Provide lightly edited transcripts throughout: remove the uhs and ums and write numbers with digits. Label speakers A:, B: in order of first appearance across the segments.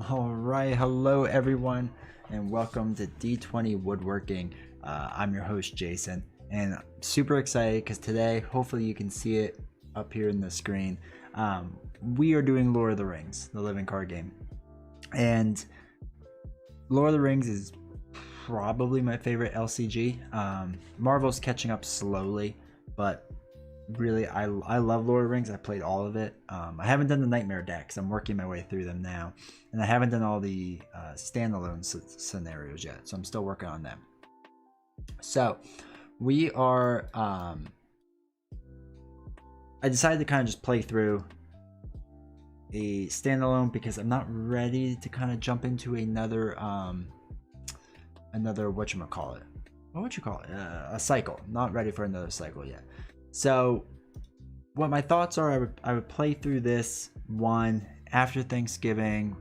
A: All right, hello everyone, and welcome to D20 Woodworking. I'm your host Jason, and I'm super excited because today, hopefully you can see it up here in the screen. We are doing Lord of the Rings, the living card game, and Lord of the Rings is probably my favorite LCG. Marvel's catching up slowly, but really I love Lord of the Rings. I played all of it. I haven't done the Nightmare decks. I'm working my way through them now, and I haven't done all the standalone scenarios yet, so I'm still working on them. So we are I decided to kind of just play through a standalone because I'm not ready to kind of jump into another whatchamacallit. What would you call it? A cycle. Not ready for another cycle yet. So what my thoughts are, I would play through this one after Thanksgiving,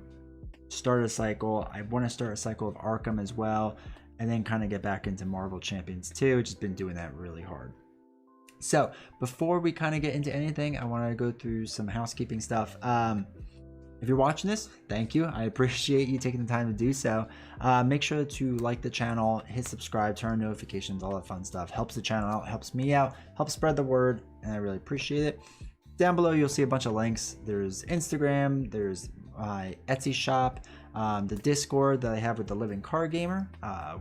A: start a cycle. I want to start a cycle of Arkham as well, and then kind of get back into Marvel Champions 2, which has been doing that really hard. So before we kind of get into anything, I want to go through some housekeeping stuff. If you're watching this, thank you. I appreciate you taking the time to do so. Make sure to like the channel, hit subscribe, turn on notifications, all that fun stuff. Helps the channel out, helps me out, helps spread the word, and I really appreciate it. Down below, you'll see a bunch of links. There's Instagram, there's my Etsy shop, the Discord that I have with the Living Card Gamer,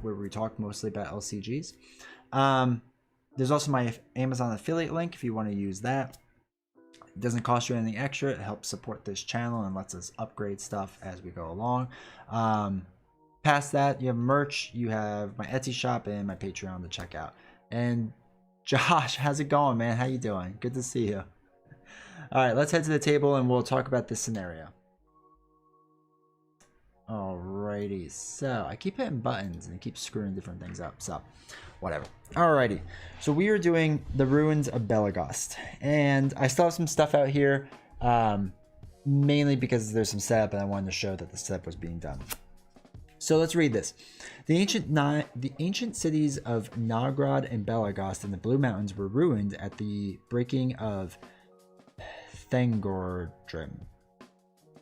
A: where we talk mostly about LCGs. There's also my Amazon affiliate link if you want to use that. It doesn't cost you anything extra. It helps support this channel and lets us upgrade stuff as we go along. Past that, you have merch, you have my Etsy shop, and my Patreon to check out. And Josh, how's it going, man? How you doing? Good to see you. All right, let's head to the table and we'll talk about this scenario. Alrighty, so I keep hitting buttons and I keep screwing different things up, so whatever. Alrighty, so we are doing the Ruins of Belegost, and I still have some stuff out here, mainly because there's some setup and I wanted to show that the setup was being done. So let's read this. The ancient cities of Nogrod and Belegost in the Blue Mountains were ruined at the breaking of Thangordrim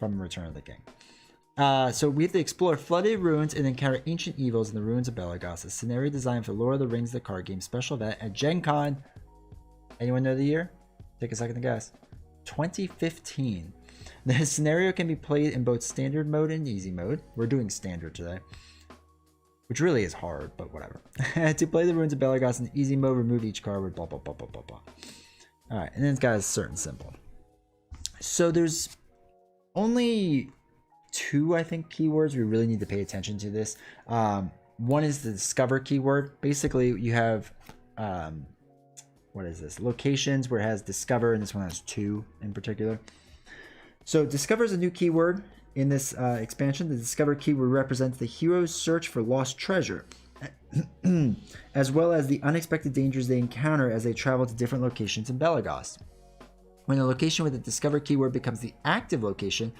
A: from Return of the King. So we have to explore flooded ruins and encounter ancient evils in the Ruins of Belegost, a scenario designed for Lord of the Rings, the card game special event at Gen Con. Anyone know the year? Take a second to guess. 2015. The scenario can be played in both standard mode and easy mode. We're doing standard today, which really is hard, but whatever. To play the Ruins of Belegost in easy mode, remove each card with blah, blah, blah, blah, blah, blah. All right, and then it's got a certain symbol. So there's only two, I think, keywords we really need to pay attention to this. One is the discover keyword. Basically, you have what is this? Locations where it has discover, and this one has two in particular. So discover is a new keyword in this expansion. The discover keyword represents the hero's search for lost treasure, as well as the unexpected dangers they encounter as they travel to different locations in Belegost. When the location with the discover keyword becomes the active location,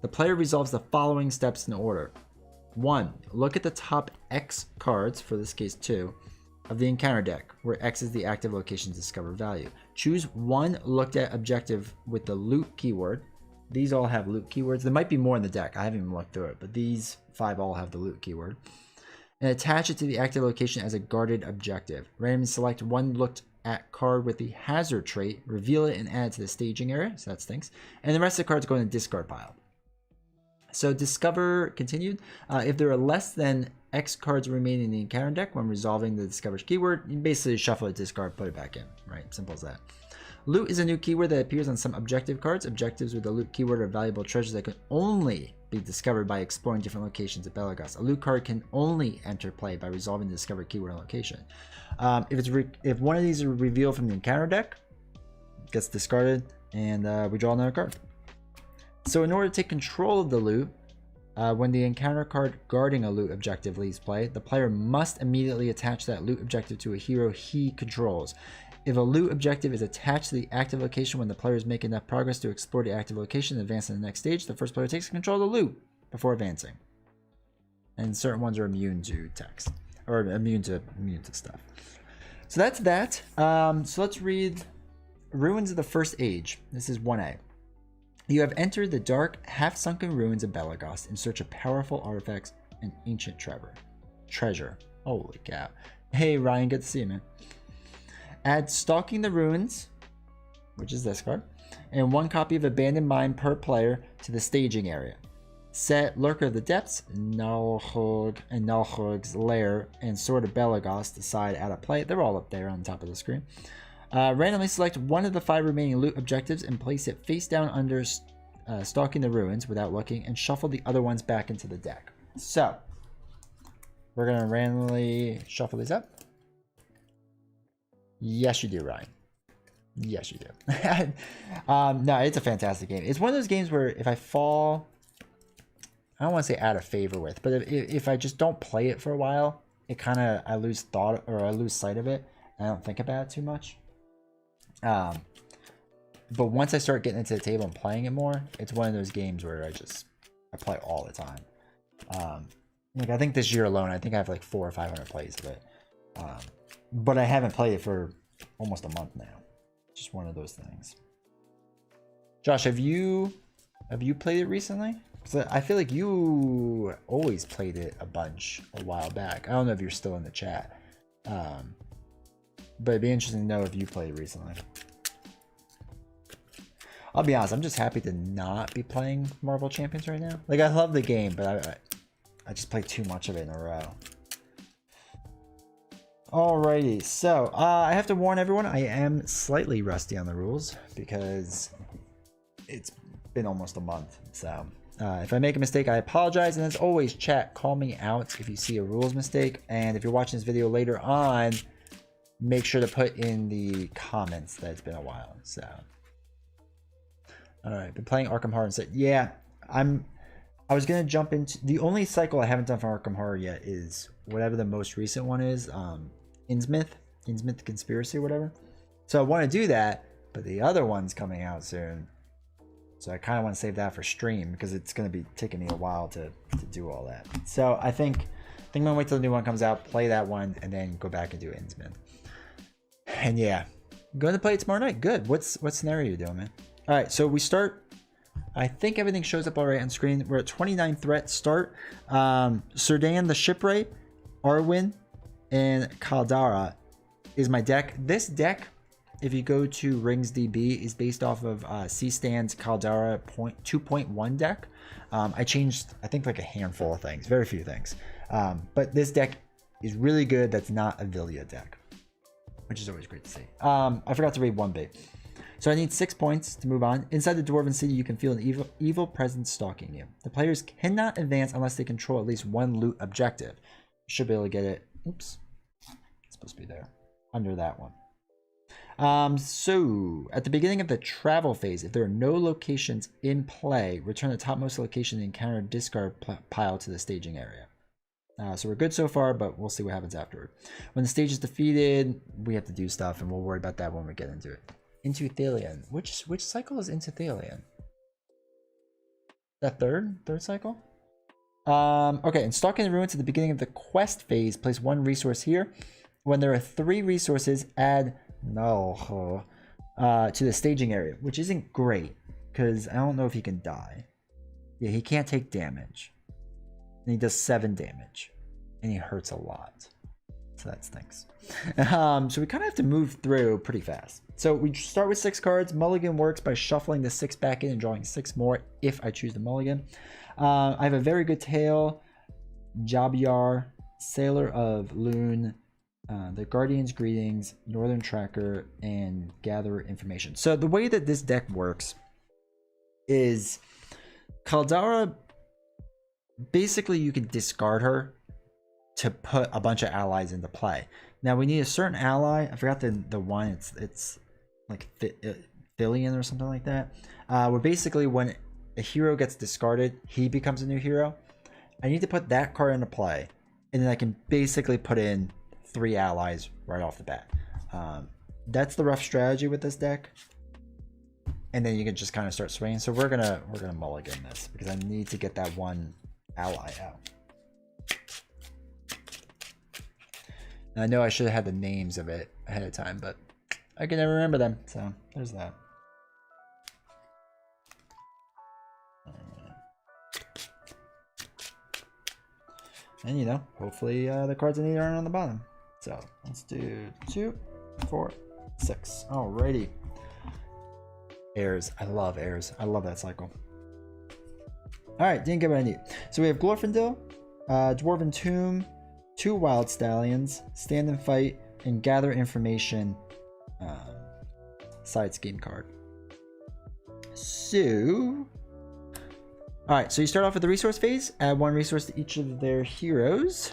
A: the player resolves the following steps in order. 1. Look at the top X cards, for this case 2, of the encounter deck, where X is the active location's discover value. Choose one looked at objective with the loot keyword. These all have loot keywords. There might be more in the deck. I haven't even looked through it, but these 5 all have the loot keyword. And attach it to the active location as a guarded objective. Randomly select one looked at card with the hazard trait, reveal it, and add it to the staging area. So that stinks. And the rest of the cards go in the discard pile. So discover continued. If there are less than X cards remaining in the encounter deck when resolving the discover keyword, you basically shuffle a discard, put it back in. Right? Simple as that. Loot is a new keyword that appears on some objective cards. Objectives with the loot keyword are valuable treasures that can only be discovered by exploring different locations at Belegost. A loot card can only enter play by resolving the discover keyword location. If one of these are revealed from the encounter deck, it gets discarded, and we draw another card. So in order to take control of the loot, when the encounter card guarding a loot objective leaves play, the player must immediately attach that loot objective to a hero he controls. If a loot objective is attached to the active location when the player is making enough progress to explore the active location and advance to the next stage, the first player takes control of the loot before advancing. And certain ones are immune to text, or immune to stuff. So that's that. So let's read Ruins of the First Age. This is 1A. You have entered the dark, half-sunken ruins of Belegost in search of powerful artifacts and ancient treasure. Holy cow. Hey, Ryan, good to see you, man. Add Stalking the Ruins, which is this card, and 1 copy of Abandoned Mine per player to the staging area. Set Lurker of the Depths, Nalhug, and Nalhug's Lair, and Sword of Belegost aside out of play. They're all up there on the top of the screen. Randomly select one of the 5 remaining loot objectives and place it face down under Stalking the Ruins without looking, and shuffle the other ones back into the deck. So, we're going to randomly shuffle these up. Yes, you do, Ryan. Yes, you do. No, it's a fantastic game. It's one of those games where if I fall, I don't want to say out of favor with, but if I just don't play it for a while, it kind of, I lose thought or I lose sight of it. And I don't think about it too much. But once I start getting into the table and playing it more, it's one of those games where I play all the time. Like I think this year alone, I think I have like 400 or 500 plays of it. But I haven't played it for almost a month now. Just one of those things. Josh, have you played it recently? Because I feel like you always played it a bunch a while back. I don't know if you're still in the chat. But it'd be interesting to know if you played it recently. I'll be honest, I'm just happy to not be playing Marvel Champions right now. Like, I love the game, but I just play too much of it in a row. Alrighty, so I have to warn everyone, I am slightly rusty on the rules because it's been almost a month. So if I make a mistake, I apologize. And as always, chat, call me out if you see a rules mistake. And if you're watching this video later on, make sure to put in the comments that it's been a while. So, all right, been playing Arkham Horror instead. Yeah, I was gonna jump into the only cycle I haven't done for Arkham Horror yet is whatever the most recent one is, Innsmouth Conspiracy or whatever. So I want to do that, but the other one's coming out soon. So I kind of want to save that for stream because it's going to be taking me a while to do all that. So I think I'm going to wait till the new one comes out, play that one, and then go back and do Innsmouth. And yeah, I'm going to play it tomorrow night. Good. What scenario are you doing, man? All right, so we start. I think everything shows up all right on screen. We're at 29 threat start. Serdan the Shipwright, Arwen, and Caldara is my deck. This deck, if you go to Rings DB, is based off of C-Stand's Caldara 2.1 deck. I changed, I think, like a handful of things, very few things. But this deck is really good. That's not a Villia deck, which is always great to see. I forgot to read 1B. So I need 6 points to move on. Inside the Dwarven City, you can feel an evil presence stalking you. The players cannot advance unless they control at least one loot objective. You should be able to get it. Oops. It's supposed to be there. Under that one. So at the beginning of the travel phase, if there are no locations in play, return the topmost location in the encounter discard pile to the staging area. So we're good so far, but we'll see what happens afterward. When the stage is defeated, we have to do stuff, and we'll worry about that when we get into it. Into Thalion. Which cycle is into Thalion? That third cycle? Okay, and Stalking the Ruins at the beginning of the quest phase, place 1 resource here. When there are 3 resources, add to the staging area, which isn't great because I don't know if he can die. Yeah, he can't take damage. And he does 7 damage, and he hurts a lot. So that stinks. So we kind of have to move through pretty fast. So we start with 6 cards. Mulligan works by shuffling the 6 back in and drawing 6 more if I choose the mulligan. I have a very good tail. Jabiar, Sailor of Loon, the Guardian's Greetings, Northern Tracker, and Gather Information. So the way that this deck works is Caldara, basically you can discard her to put a bunch of allies into play. Now we need a certain ally. I forgot the one. It's like Thilian or something like that. Where basically when a hero gets discarded, he becomes a new hero. I need to put that card into play, and then I can basically put in 3 allies right off the bat. That's the rough strategy with this deck. And then you can just kind of start swinging. So we're gonna mulligan this because I need to get that one ally out. Now, I know I should have had the names of it ahead of time, but I can never remember them. So there's that. And you know, hopefully the cards I need aren't on the bottom. So let's do 2, 4, 6. Alrighty. Heirs. I love heirs. I love that cycle. Alright, didn't get what I need. So we have Glorfindel, Dwarven Tomb, 2 Wild Stallions, Stand and Fight, and Gather Information side scheme card. So, alright, so you start off with the resource phase, add 1 resource to each of their heroes.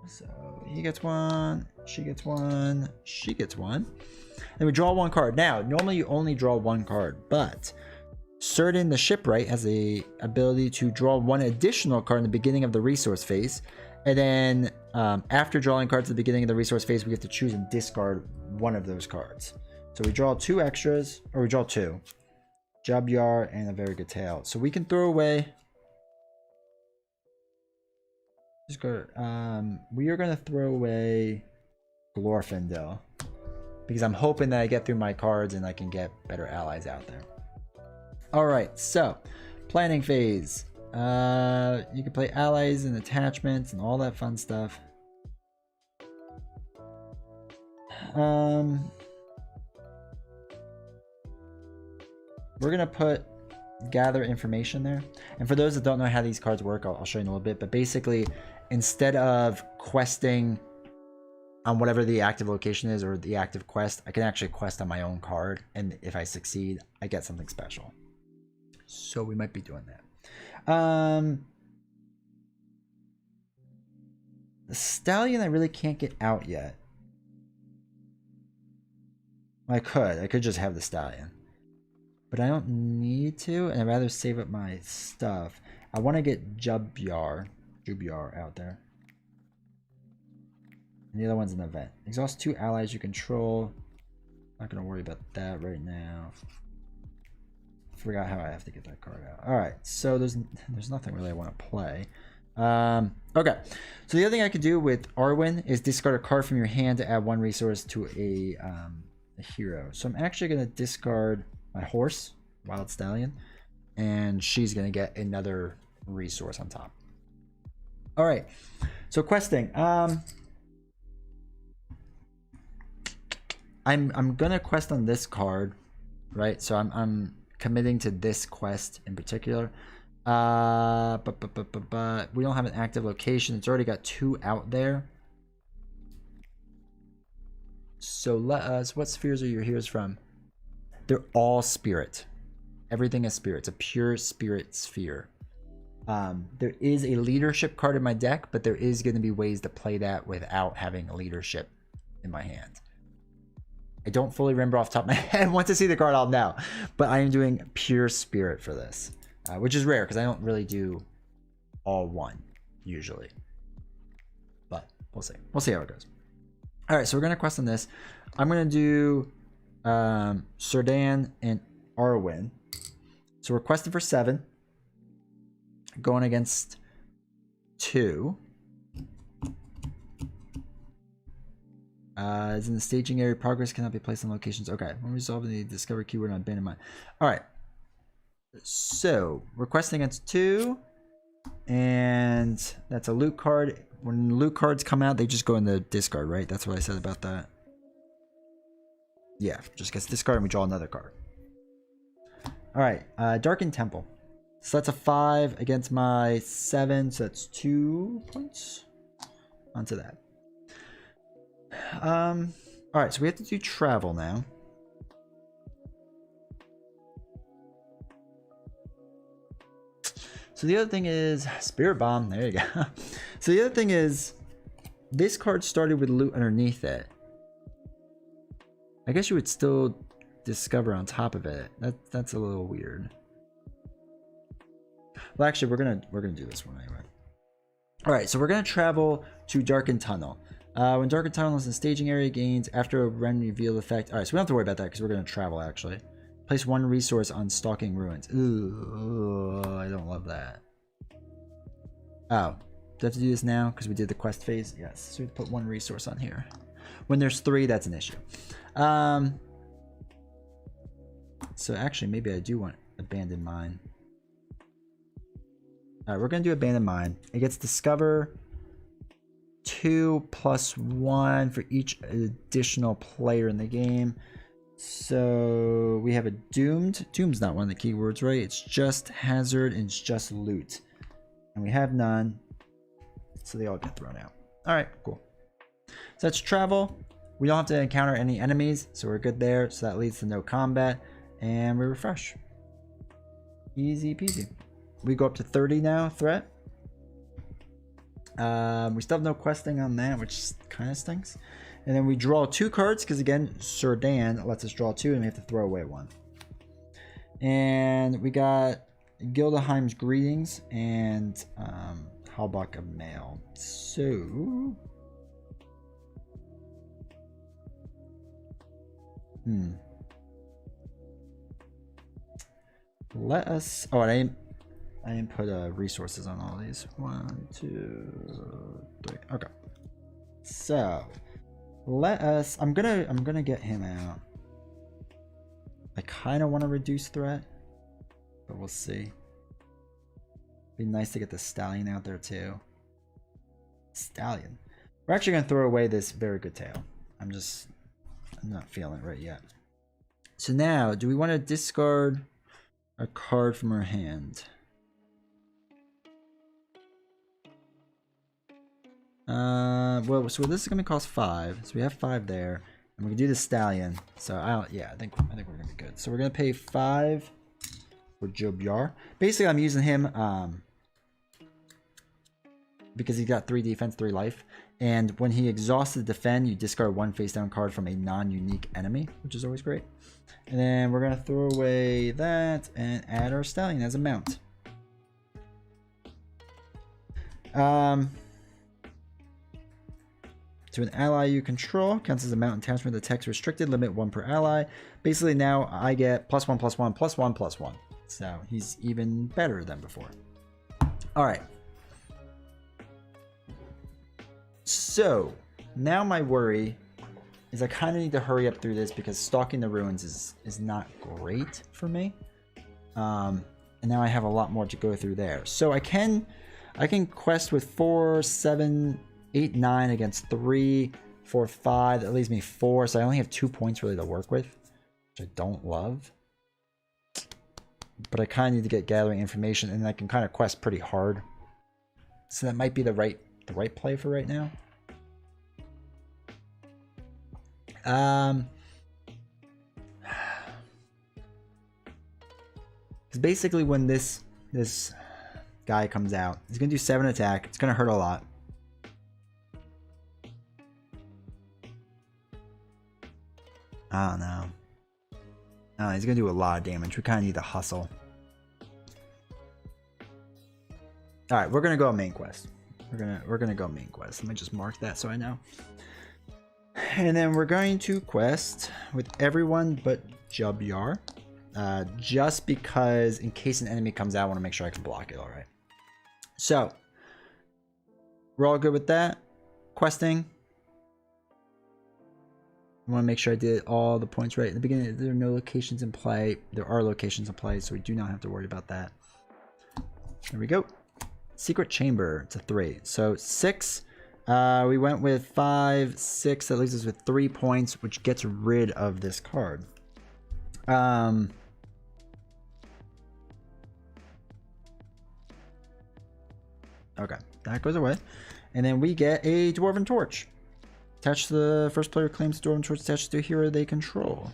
A: So he gets 1, she gets 1, she gets 1. Then we draw 1 card. Now, normally you only draw 1 card, but Certain the Shipwright has the ability to draw 1 additional card in the beginning of the resource phase. And then after drawing cards at the beginning of the resource phase, we have to choose and discard 1 of those cards. So we draw 2 extras, or we draw 2. Jubyar and a Very Good Tale. So we can throw away... we are going to throw away Glorfindel. Because I'm hoping that I get through my cards and I can get better allies out there. Alright, so planning phase. You can play allies and attachments and all that fun stuff. We're gonna put Gather Information there. And for those that don't know how these cards work, I'll show you in a little bit. But basically, instead of questing on whatever the active location is or the active quest, I can actually quest on my own card. And if I succeed, I get something special. So we might be doing that. The Stallion I really can't get out yet. I could just have the Stallion. But I don't need to, and I'd rather save up my stuff. I want to get Jubyar out there. And the other one's an event. Exhaust 2 allies you control. Not going to worry about that right now. Forgot how I have to get that card out. Alright, so there's nothing really I want to play. Okay, so the other thing I could do with Arwen is discard a card from your hand to add 1 resource to a hero. So I'm actually going to discard my horse, Wild Stallion, and she's going to get another resource on top. Alright, so questing. I'm going to quest on this card, right? So I'm committing to this quest in particular. But we don't have an active location. It's already got 2 out there. So let us, what spheres are your heroes from? They're all spirit. Everything is spirit. It's a pure spirit sphere. There is a leadership card in my deck, but there is going to be ways to play that without having a leadership in my hand. I don't fully remember off the top of my head. Once I see the card, I'll know. But I am doing pure spirit for this, which is rare because I don't really do all 1 usually. But we'll see. We'll see how it goes. All right, so we're going to quest on this. I'm going to do Serdan and Arwen. So we're questing for 7. Going against 2. Is in the staging area. Progress cannot be placed on locations. Okay, when resolving the discover keyword on abandoned mine. Alright. So, we're questing against 2. And that's a loot card. When loot cards come out, they just go in the discard, right? That's what I said about that. Yeah, just gets discarded and we draw another card. Alright, Darkened Temple. So that's a 5 against my 7, so that's 2 points onto that. Alright, so we have to do travel now. So the other thing is Spirit Bomb. There you go. So the other thing is this card started with loot underneath it. I guess you would still discover on top of it. That's a little weird. Well, actually, we're gonna do this one anyway. All right, so we're gonna travel to Darkened Tunnel. When Darkened Tunnel is in staging area, gains after a run revealed effect. All right, so we don't have to worry about that because we're gonna travel actually. Place 1 resource on Stalking Ruins. Ooh, I don't love that. Oh, do I have to do this now because we did the quest phase? Yes, so we have to put 1 resource on here. When there's 3, that's an issue. So actually, maybe I do want Abandoned Mine. All right, we're gonna do Abandoned Mine. It gets Discover 2+1 for each additional player in the game. So we have a doomed. Doom's not one of the keywords, right? It's just hazard and it's just loot. And we have none. So they all get thrown out. All right, cool. So that's travel. We don't have to encounter any enemies, so we're good there. So that leads to no combat. And we refresh. Easy peasy. We go up to 30 now, threat. We still have no questing on that, which kind of stinks. And then we draw 2 cards, because again, Sir Dan lets us draw 2, and we have to throw away 1. And we got Gildeheim's Greetings and Halbach of Mail. So... let us... oh, I didn't put resources on all these. 1, 2, 3. Okay. So let us... I'm gonna get him out. I kind of want to reduce threat, but we'll see. Be nice to get the Stallion out there too. Stallion. We're actually gonna throw away this very good tail. I'm not feeling it right yet. So now, do we want to discard a card from our hand? Well, so this is gonna cost 5. So we have 5 there, and we can do the Stallion. So I think we're gonna be good. So we're gonna pay 5 for Jobyar. Basically, I'm using him because he got 3 defense, 3 life. And when he exhausts the defend, you discard 1 face down card from a non-unique enemy, which is always great. And then we're gonna throw away that and add our Stallion as a mount. To an ally you control, counts as a mount attachment. The text restricted, limit 1 per ally. Basically now I get +1/+1/+1/+1. So he's even better than before. All right. So now my worry is I kind of need to hurry up through this because stalking the ruins is not great for me. And now I have a lot more to go through there. So I can quest with 4, 7, 8, 9 against 3, 4, 5. That leaves me 4. So I only have 2 points really to work with, which I don't love. But I kind of need to get gathering information, and I can kind of quest pretty hard. So that might be the right play for right now. Because basically when this guy comes out, he's gonna do 7 attack. It's gonna hurt a lot. Oh no. Oh, he's gonna do a lot of damage. We kind of need to hustle. All right, we're gonna go main quest. We're gonna go main quest. Let me just mark that so I know. And then we're going to quest with everyone but Jobyar. Just because in case an enemy comes out, I want to make sure I can block it. All right. So we're all good with that. Questing. I want to make sure I did all the points right in the beginning. There are no locations in play. There are locations in play, so we do not have to worry about that. There we go. Secret chamber to 3. So 6. We went with 5, 6. That leaves us with 3 points, which gets rid of this card. Okay, that goes away. And then we get a Dwarven Torch. Attach to the first player claims Dwarven Torch attached to a hero they control.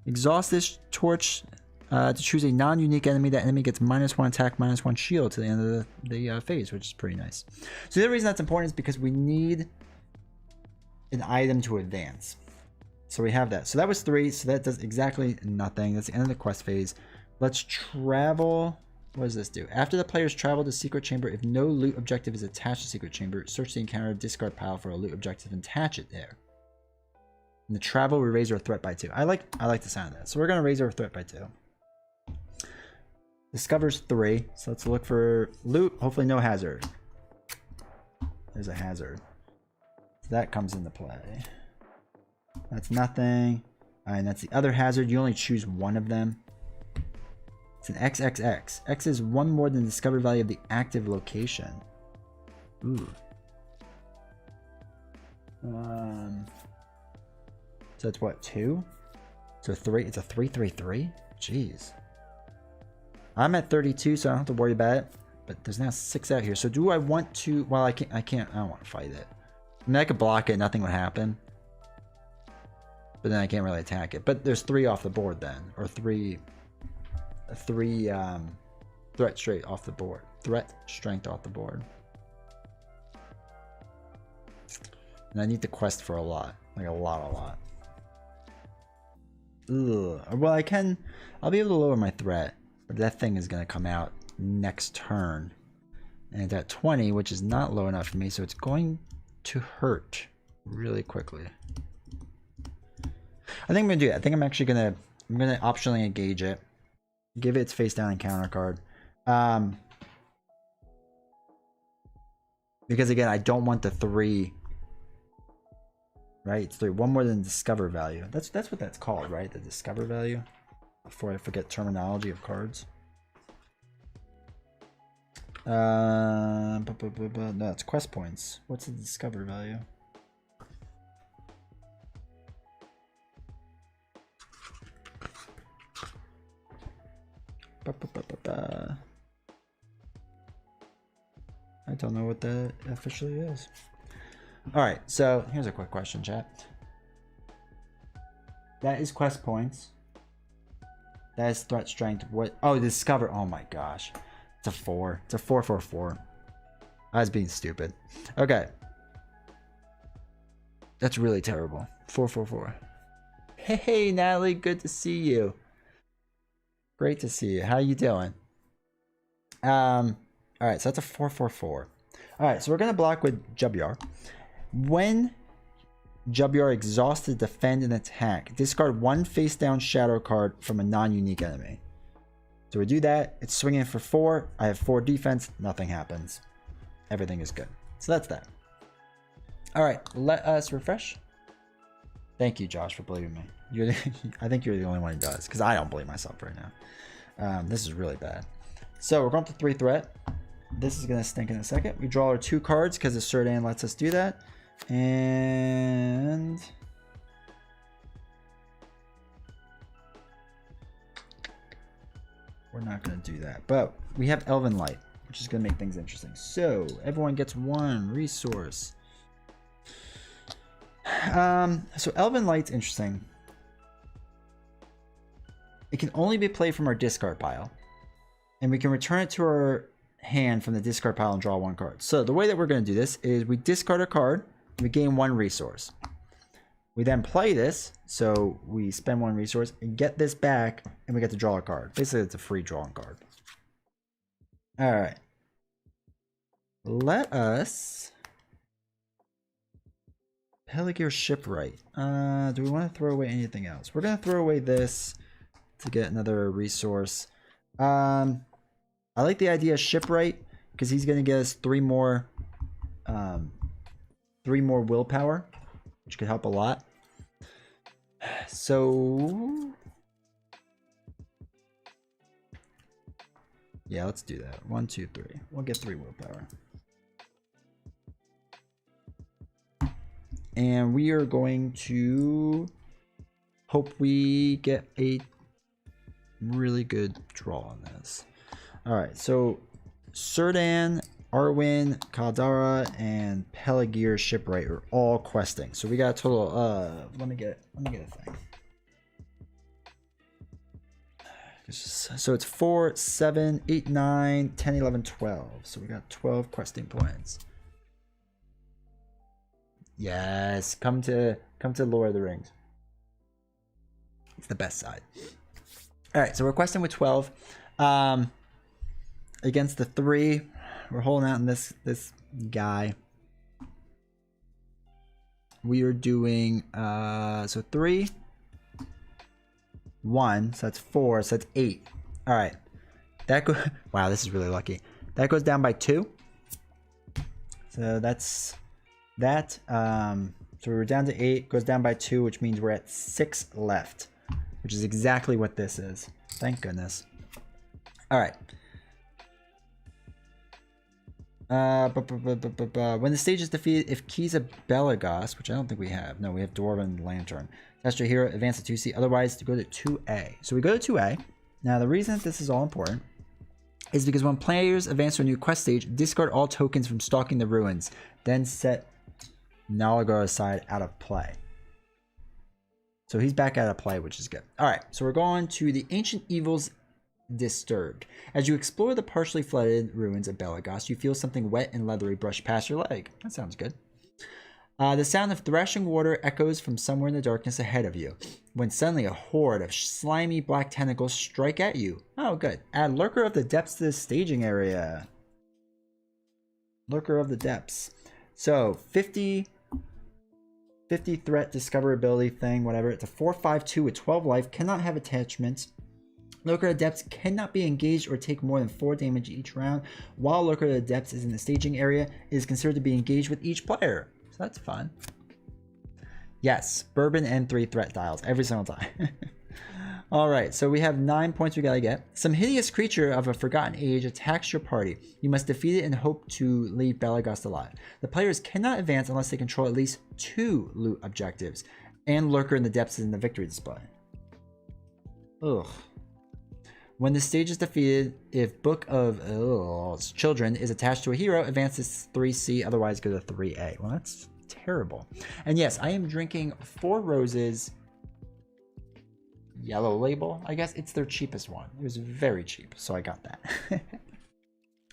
A: Exhaust this torch to choose a non-unique enemy. That enemy gets -1 attack, -1 shield to the end of the phase, which is pretty nice. So the reason that's important is because we need an item to advance. So we have that. So that was 3. So that does exactly nothing. That's the end of the quest phase. Let's travel. What does this do? After the players travel to secret chamber, if no loot objective is attached to secret chamber, search the encounter discard pile for a loot objective and attach it there. In the travel, we raise our threat by 2. I like the sound of that. So we're gonna raise our threat by 2. Discovers 3. So let's look for loot. Hopefully no hazard. There's a hazard. So that comes into play. That's nothing. And that's the other hazard. You only choose one of them. It's an XXX. X is 1 more than the discovered value of the active location. Ooh. So it's what, 2? So 3. It's a 3-3-3. Jeez. I'm at 32, so I don't have to worry about it. But there's now 6 out here. So do I want to? Well, I can't. I don't want to fight it. I mean, I could block it. Nothing would happen. But then I can't really attack it. But there's 3 off the board then, or 3 threat straight off the board. Threat strength off the board. And I need to quest for a lot, like a lot. Ugh. Well, I'll be able to lower my threat, but that thing is gonna come out next turn, and it's at 20, which is not low enough for me, so it's going to hurt really quickly. I think I'm gonna do that. I think I'm actually gonna optionally engage it, give it its face down encounter card, because again, I don't want the 3. Right, it's 3. 1 more than discover value. That's what that's called, right? The discover value. Before I forget terminology of cards. No, it's quest points. What's the discover value? I don't know what that officially is. Alright, so here's a quick question, chat. That is quest points. That is threat strength. What? Oh, discover. Oh my gosh. It's a 4. It's a 4-4-4. I was being stupid. Okay. That's really terrible. 4-4-4. Hey, Natalie. Good to see you. Great to see you. How you doing? Alright, so that's a 4-4-4. Alright, so we're going to block with Jubyar. When Jubyar exhausted, defend and attack, discard 1 face down shadow card from a non-unique enemy. So we do that. It's swinging for 4. I have 4 defense. Nothing happens. Everything is good. So that's that. All right, let us refresh. Thank you, Josh, for believing me. I think you're the only one who does, because I don't believe myself right now. This is really bad. So we're going to 3 threat. This is going to stink in a second. We draw our 2 cards because the Surdan lets us do that. And we're not going to do that. But we have Elven Light, which is going to make things interesting. So everyone gets 1 resource. So Elven Light's interesting. It can only be played from our discard pile. And we can return it to our hand from the discard pile and draw 1 card. So the way that we're going to do this is we discard a card. We gain 1 resource. We then play this, so we spend 1 resource and get this back, and we get to draw a card. Basically, it's a free drawing card. All right. Let us Peligir Shipwright. Do we want to throw away anything else? We're gonna throw away this to get another resource. I like the idea of Shipwright because he's gonna get us 3 more. 3 more willpower, which could help a lot. So yeah, let's do that. 1, 2, 3. We'll get 3 willpower. And we are going to hope we get a really good draw on this. All right, so Surdan, Arwen, Caldara, and Peligir Shipwright are all questing. So we got a total let me get a thing. So it's 4, 7, 8, 9, 10, 11, 12. So we got 12 questing points. Yes, come to Lord of the Rings. It's the best side. All right, so we're questing with 12. Against the 3, we're holding out in this guy. We are doing so 3, 1, so that's 4, so that's 8. All right, that go. Wow, this is really lucky. That goes down by 2. So that's that. So we're down to 8. Goes down by 2, which means we're at 6 left, which is exactly what this is. Thank goodness. All right. When the stage is defeated, if keys of Belegost, which I don't think we have. No, we have Dwarven Lantern. Test your hero, advance to 2C. Otherwise, to go to 2A. So we go to 2A. Now, the reason this is all important is because when players advance to a new quest stage, discard all tokens from stalking the ruins. Then set Nalagar aside out of play. So he's back out of play, which is good. All right, so we're going to the Ancient Evils Disturbed. As you explore the partially flooded ruins of Belegost, you feel something wet and leathery brush past your leg. That sounds good. The sound of thrashing water echoes from somewhere in the darkness ahead of you, when suddenly a horde of slimy black tentacles strike at you. Oh, good. Add Lurker of the Depths to the staging area. Lurker of the Depths. So, 50 threat discoverability thing, whatever. It's a 4/5/2 with 12 life, cannot have attachments. Lurker of the Depths cannot be engaged or take more than 4 damage each round. While Lurker of the Depths is in the staging area, it is considered to be engaged with each player. So that's fun. Yes, bourbon and 3 threat dials every single time. Alright, so we have 9 points we gotta get. Some hideous creature of a forgotten age attacks your party. You must defeat it and hope to leave Belegost alive. The players cannot advance unless they control at least 2 loot objectives. And Lurker in the Depths is in the victory display. Ugh. When the stage is defeated, if Book of Children is attached to a hero, advance to 3C, otherwise go to 3A. Well, that's terrible. And yes, I am drinking 4 Roses Yellow Label. I guess it's their cheapest one. It was very cheap, so I got that.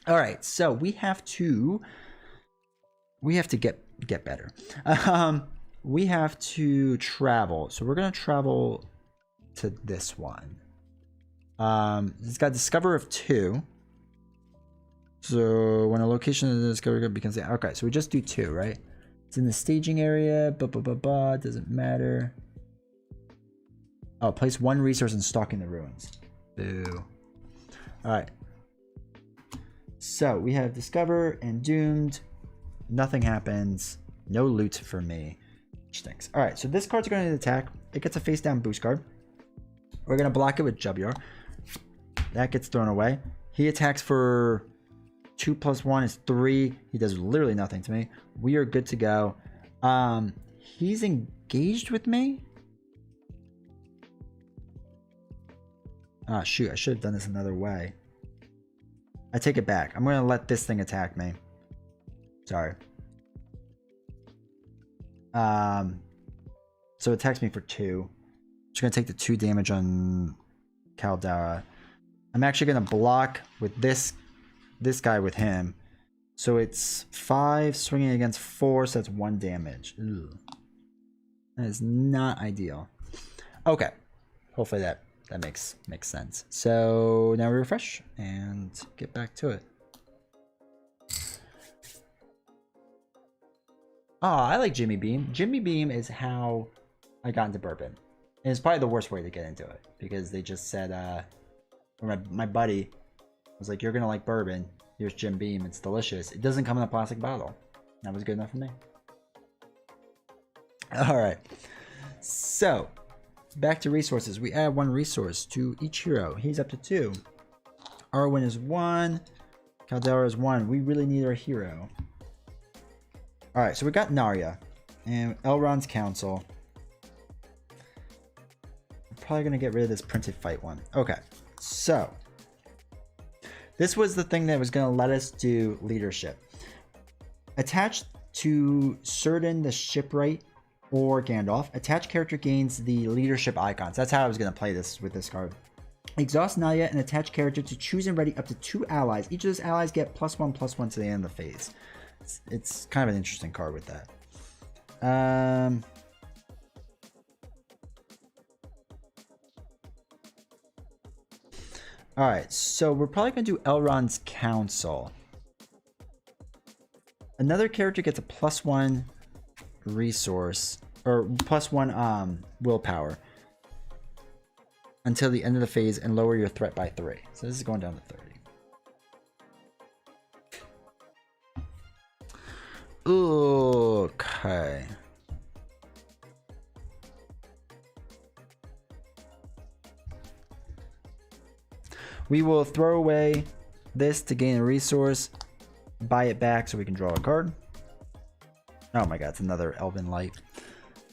A: All right, so we have to get better. We have to travel. So we're gonna travel to this one. It's got Discover of 2. So when a location is discovered becomes okay. So we just do 2, right? It's in the staging area. Doesn't matter. Oh, place 1 resource in stalking the ruins. Boo. All right. So we have Discover and Doomed. Nothing happens. No loot for me. Which stinks. All right. So this card's going to attack. It gets a face down boost card. We're going to block it with Jubjar. That gets thrown away. He attacks for 2 + 1 is 3. He does literally nothing to me. We are good to go. He's engaged with me. Ah, shoot. I should have done this another way. I take it back. I'm going to let this thing attack me. Sorry. So it attacks me for 2. I'm just going to take the 2 damage on Caldera. I'm actually going to block with this guy with him. So it's 5 swinging against 4, so that's 1 damage. Ugh. That is not ideal. Okay. Hopefully that makes sense. So now we refresh and get back to it. Oh, I like Jimmy Beam. Jimmy Beam is how I got into bourbon. And it's probably the worst way to get into it because they just said, my buddy was like, "You're gonna like bourbon. Here's Jim Beam. It's delicious. It doesn't come in a plastic bottle." That was good enough for me. All right. So back to resources. We add 1 resource to each hero. He's up to 2. Arwen is 1. Caldera is 1. We really need our hero. All right. So we got Narya and Elrond's Council. I'm probably gonna get rid of this printed fight one. Okay. So, this was the thing that was going to let us do leadership. Attached to Círdan the Shipwright or Gandalf, attached character gains the leadership icons. That's how I was going to play this with this card. Exhaust Naya and attach character to choose and ready up to 2 allies. Each of those allies get +1/+1 to the end of the phase. It's kind of an interesting card with that. Alright, so we're probably going to do Elrond's Council. Another character gets a +1 resource, or +1 willpower until the end of the phase and lower your threat by 3. So this is going down to 30. Okay. We will throw away this to gain a resource. buy it back so we can draw a card. Oh my god, it's another Elven Light.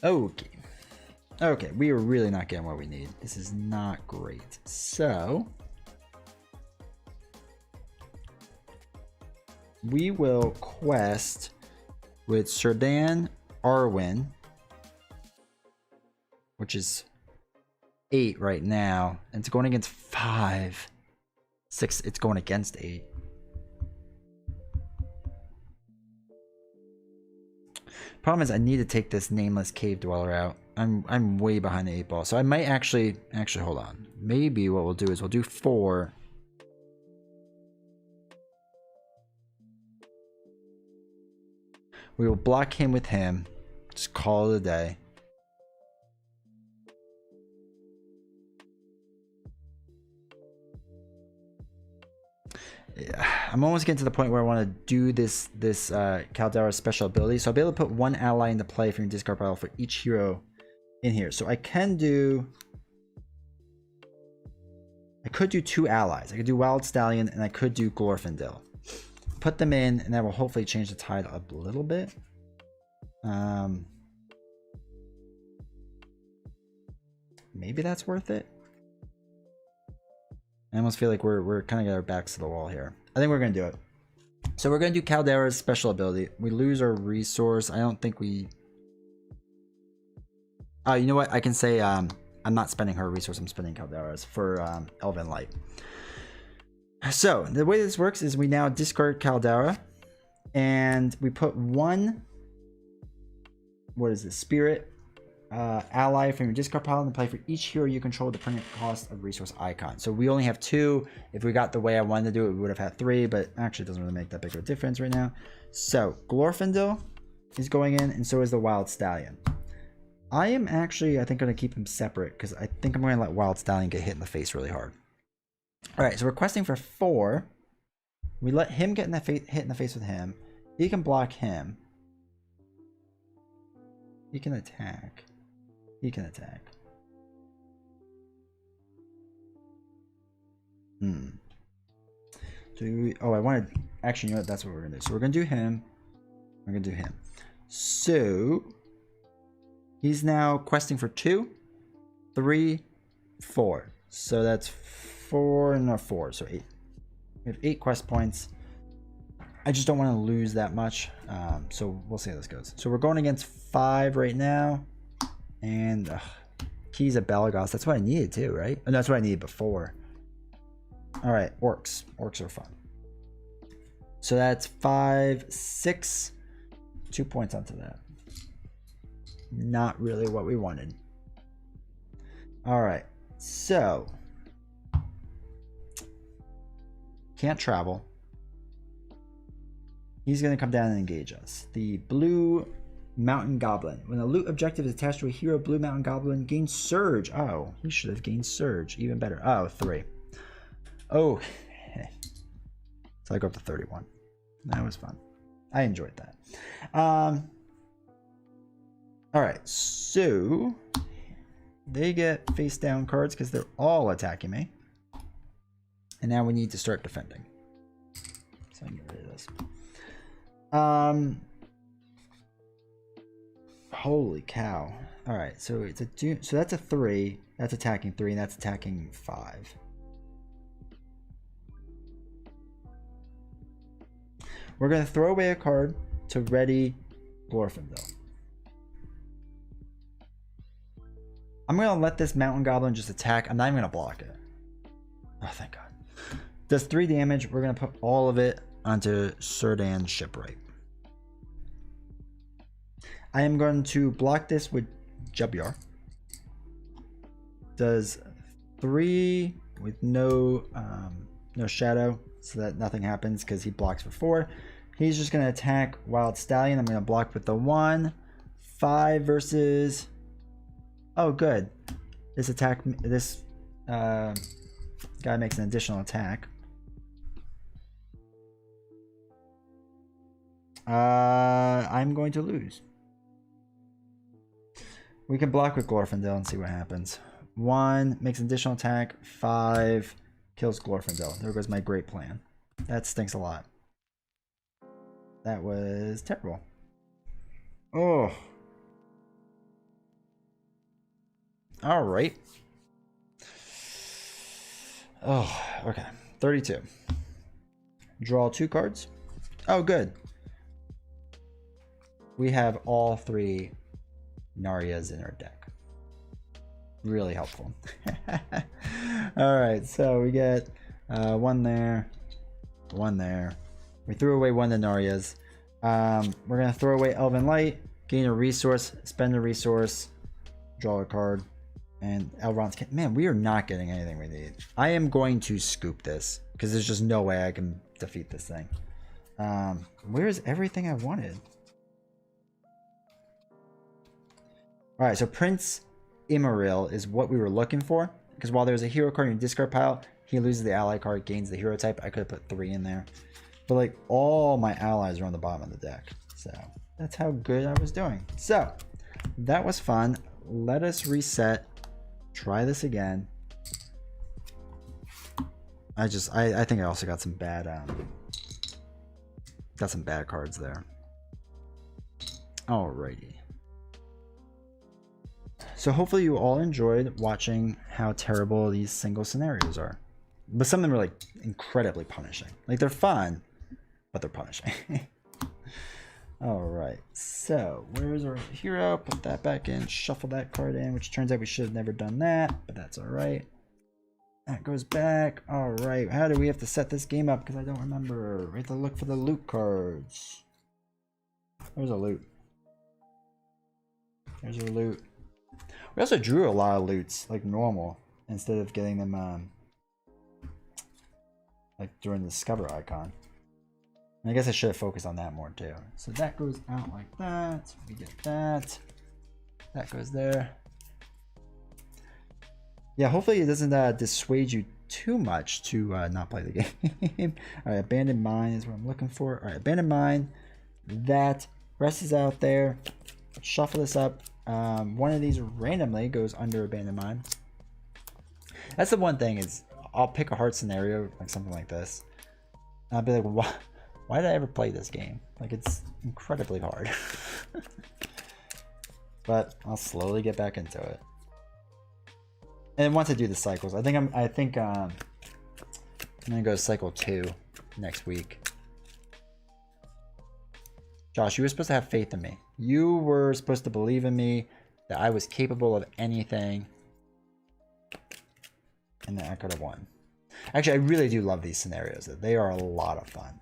A: Okay. Okay, we are really not getting what we need. This is not great. So we will quest with Serdan Arwen, which is 8 right now, and it's going against 5. 6, it's going against 8. Problem is I need to take this nameless cave dweller out. I'm way behind the 8 ball. So I might actually hold on. Maybe what we'll do is we'll do 4. We will block him with him. Just call it a day. I'm almost getting to the point where I want to do this Caldera's special ability. So I'll be able to put 1 ally into play from your discard pile for each hero in here. So I could do 2 allies. I could do Wild Stallion and I could do Glorfindel. Put them in and that will hopefully change the tide up a little bit. Maybe that's worth it. I almost feel like we're kind of got our backs to the wall here. I think we're going to do it. So we're going to do Caldera's special ability. We lose our resource. I don't think we... you know what? I can say I'm not spending her resource. I'm spending Caldera's for Elven Light. So the way this works is we now discard Caldera. And we put 1... What is this? Spirit ally from your discard pile and play for each hero you control the permanent cost of resource icon. So we only have 2. If we got the way I wanted to do it, we would have had 3, but actually it doesn't really make that big of a difference right now. So Glorfindel is going in, and so is the Wild Stallion. I am actually, I think, going to keep them separate because I think I'm going to let Wild Stallion get hit in the face really hard. All right, so we're questing for 4. We let him get in the hit in the face with him. He can block him. He can attack. He can attack. Oh, I wanted... Actually, you know what? That's what we're going to do. So we're going to do him. We're going to do him. So... He's now questing for 2, 3, 4. So that's 4 and 4. So 8. We have 8 quest points. I just don't want to lose that much. So we'll see how this goes. So we're going against 5 right now. And Keys of Belegost. That's what I needed too, right? And that's what I needed before. Alright, orcs. Orcs are fun. So that's 5, 6. 2 points onto that. Not really what we wanted. Alright, so can't travel. He's going to come down and engage us. The blue mountain goblin. When a loot objective is attached to a hero, blue mountain goblin gains surge. Oh, he should have gained surge. Even better. Oh, 3. Oh, so I go up to 31. That was fun. I enjoyed that. All right, so they get face down cards because they're all attacking me. And now we need to start defending. So I can get rid of this. Holy cow. All right, so it's a so that's a 3. That's attacking 3, and that's attacking 5. We're gonna throw away a card to ready Glorfindel. I'm gonna let this mountain goblin just attack. I'm not even gonna block it. Oh, thank God. Does 3 damage. We're gonna put all of it onto Serdan's Shipwright. I am going to block this with Jubyar. Does 3 with no shadow, so that nothing happens because he blocks for 4. He's just gonna attack Wild Stallion. I'm gonna block with the 1. 5 versus. Oh, good. This attack. This guy makes an additional attack. I'm going to lose. We can block with Glorfindel and see what happens. 1 makes an additional attack. 5 kills Glorfindel. There goes my great plan. That stinks a lot. That was terrible. Oh. All right. Oh, okay. 32. Draw 2 cards. Oh, good. We have all 3 Naryas in our deck. Really helpful. All right, so we get 1 there, 1 there. We threw away 1 of the Naryas. We're going to throw away Elven Light, gain a resource, spend a resource, draw a card. And Elrond's... Man, we are not getting anything we need. I am going to scoop this because there's just no way I can defeat this thing. Where's everything I wanted? Alright, so Prince Immaril is what we were looking for. Because while there's a hero card in your discard pile, he loses the ally card, gains the hero type. I could have put 3 in there. But like all my allies are on the bottom of the deck. So that's how good I was doing. So that was fun. Let us reset. Try this again. I think I also got some bad cards there. Alrighty. So hopefully you all enjoyed watching how terrible these single scenarios are. But some of them are like incredibly punishing. Like they're fun, but they're punishing. Alright, so where's our hero? Put that back in, shuffle that card in, which turns out we should have never done that, but that's alright. That goes back. Alright, how do we have to set this game up? Because I don't remember. We have to look for the loot cards. There's a loot. There's our loot. We also drew a lot of loots, like normal, instead of getting them like during the discover icon. I guess I should have focused on that more too. So that goes out like that. We get that. That goes there. Yeah, hopefully it doesn't dissuade you too much to not play the game. All right, Abandoned Mine is what I'm looking for. All right, Abandoned Mine. That rest is out there. Let's shuffle this up. One of these randomly goes under Abandoned Mine. That's the one thing is I'll pick a hard scenario, like something like this. And I'll be like, what? Why did I ever play this game? Like, it's incredibly hard. But I'll slowly get back into it. And once I do the cycles, I think I'm gonna go to cycle 2 next week. Josh, you were supposed to have faith in me. You were supposed to believe in me that I was capable of anything. And that I could have won. Actually, I really do love these scenarios. They are a lot of fun.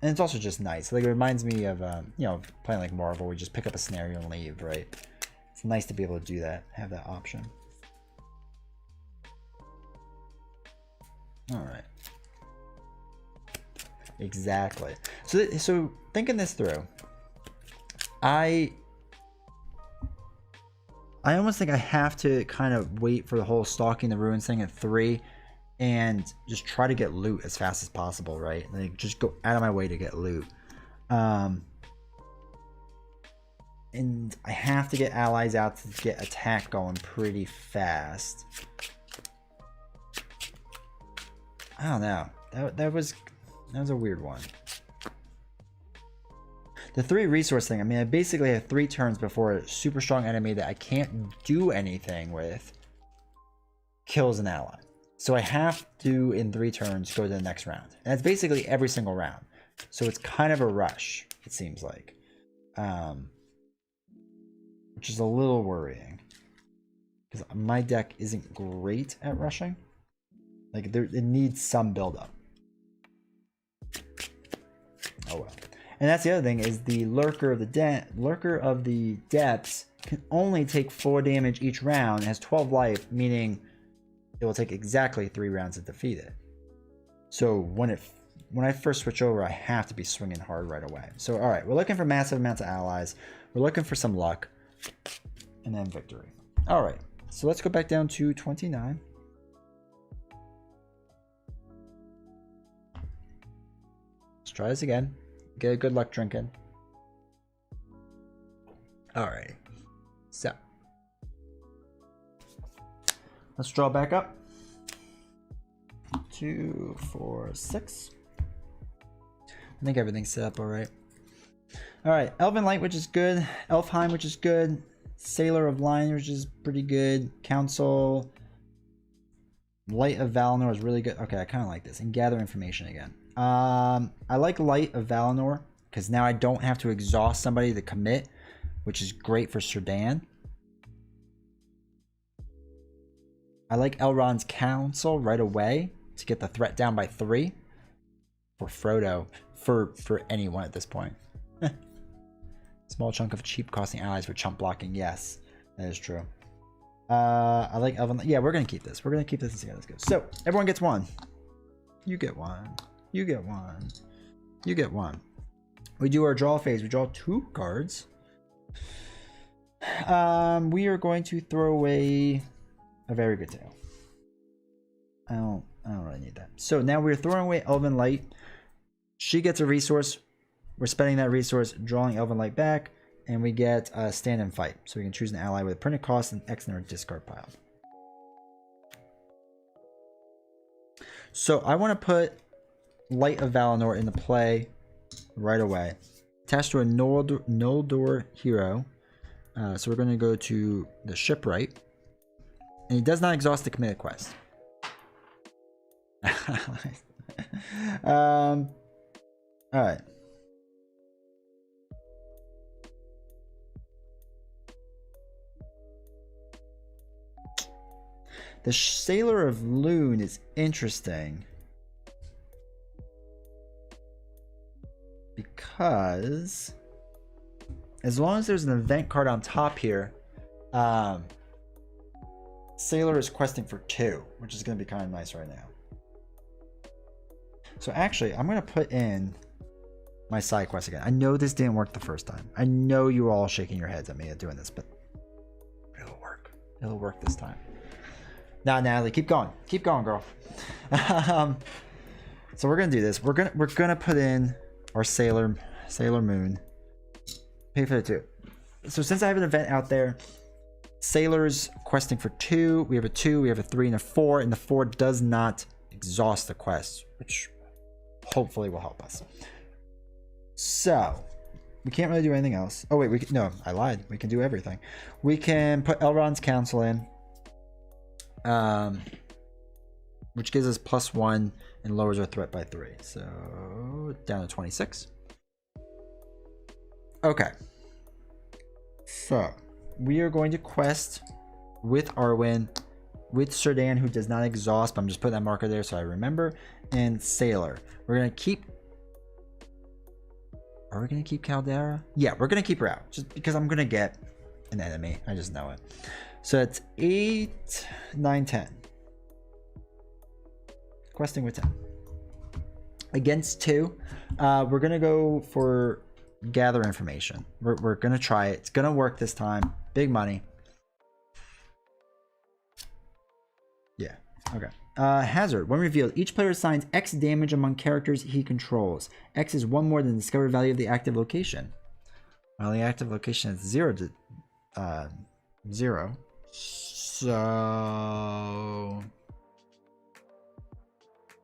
A: And it's also just nice. Like, it reminds me of, you know, playing like Marvel. We just pick up a scenario and leave, right? It's nice to be able to do that, have that option. All right. Exactly. So thinking this through, I almost think I have to kind of wait for the whole stalking the ruins thing at 3 and just try to get loot as fast as possible, right? Like, just go out of my way to get loot. And I have to get allies out to get attack going pretty fast. I don't know. That was a weird one. The 3 resource thing, I mean, I basically have 3 turns before a super strong enemy that I can't do anything with kills an ally. So I have to, in 3 turns, go to the next round. And that's basically every single round. So it's kind of a rush, it seems like. Which is a little worrying. Because my deck isn't great at rushing. Like, it needs some buildup. Oh well. And that's the other thing, is the Lurker of the Depths can only take 4 damage each round. It has 12 life, meaning it will take exactly 3 rounds to defeat it. So when I first switch over, I have to be swinging hard right away. So all right, we're looking for massive amounts of allies. We're looking for some luck, and then victory. All right, so let's go back down to 29. Let's try this again. Get a good luck drinking. All right, so let's draw back up. 2, 4, 6. I think everything's set up all right. All right, Elven Light, which is good. Elfheim, which is good. Sailor of Lion, which is pretty good. Council. Light of Valinor is really good. Okay, I kind of like this. And gather information again. I like Light of Valinor because now I don't have to exhaust somebody to commit, which is great for Serdan. I like Elrond's Council right away to get the threat down by 3 for Frodo, for anyone at this point. Small chunk of cheap costing allies for chump blocking. Yes, that is true. I like Elven. Yeah, we're gonna keep this. We're gonna keep this and see how this goes. So everyone gets 1. You get 1. You get 1. You get 1. We do our draw phase. We draw 2 cards. We are going to throw away a very good tail. I don't really need that. So now we're throwing away Elven Light. She gets a resource. We're spending that resource, drawing Elven Light back, and we get a stand and fight. So we can choose an ally with a printed cost and X in our discard pile. So I want to put Light of Valinor into play right away. Attached to a Noldor hero. So we're going to go to the shipwright. And he does not exhaust the committed quest. Alright. The Sailor of Loon is interesting. Because as long as there's an event card on top here, Sailor is questing for 2, which is going to be kind of nice right now. So actually, I'm going to put in my side quest again. I know this didn't work the first time. I know you were all shaking your heads at me at doing this, but it'll work. It'll work this time. Now, Natalie, keep going. Keep going, girl. So we're going to do this. We're gonna put in our Sailor Moon. Pay for the 2. So since I have an event out there, Sailor's questing for 2. We have a 2, we have a 3, and a 4, and the 4 does not exhaust the quest, which hopefully will help us. So we can't really do anything else. Oh wait, no, I lied. We can do everything. We can put Elrond's Council in, which gives us +1 and lowers our threat by 3. So down to 26. Okay. So we are going to quest with Arwen, with Serdan, who does not exhaust, but I'm just putting that marker there so I remember, and Sailor. We're going to keep... Are we going to keep Caldera? Yeah, we're going to keep her out, just because I'm going to get an enemy. I just know it. So it's 8, 9, 10. Questing with 10. Against 2, we're going to go for gather information. We're going to try it. It's going to work this time. Big money. Yeah. Okay. Hazard. When revealed, each player assigns X damage among characters he controls. X is 1 more than the discovered value of the active location. Well, the active location is 0 to 0. So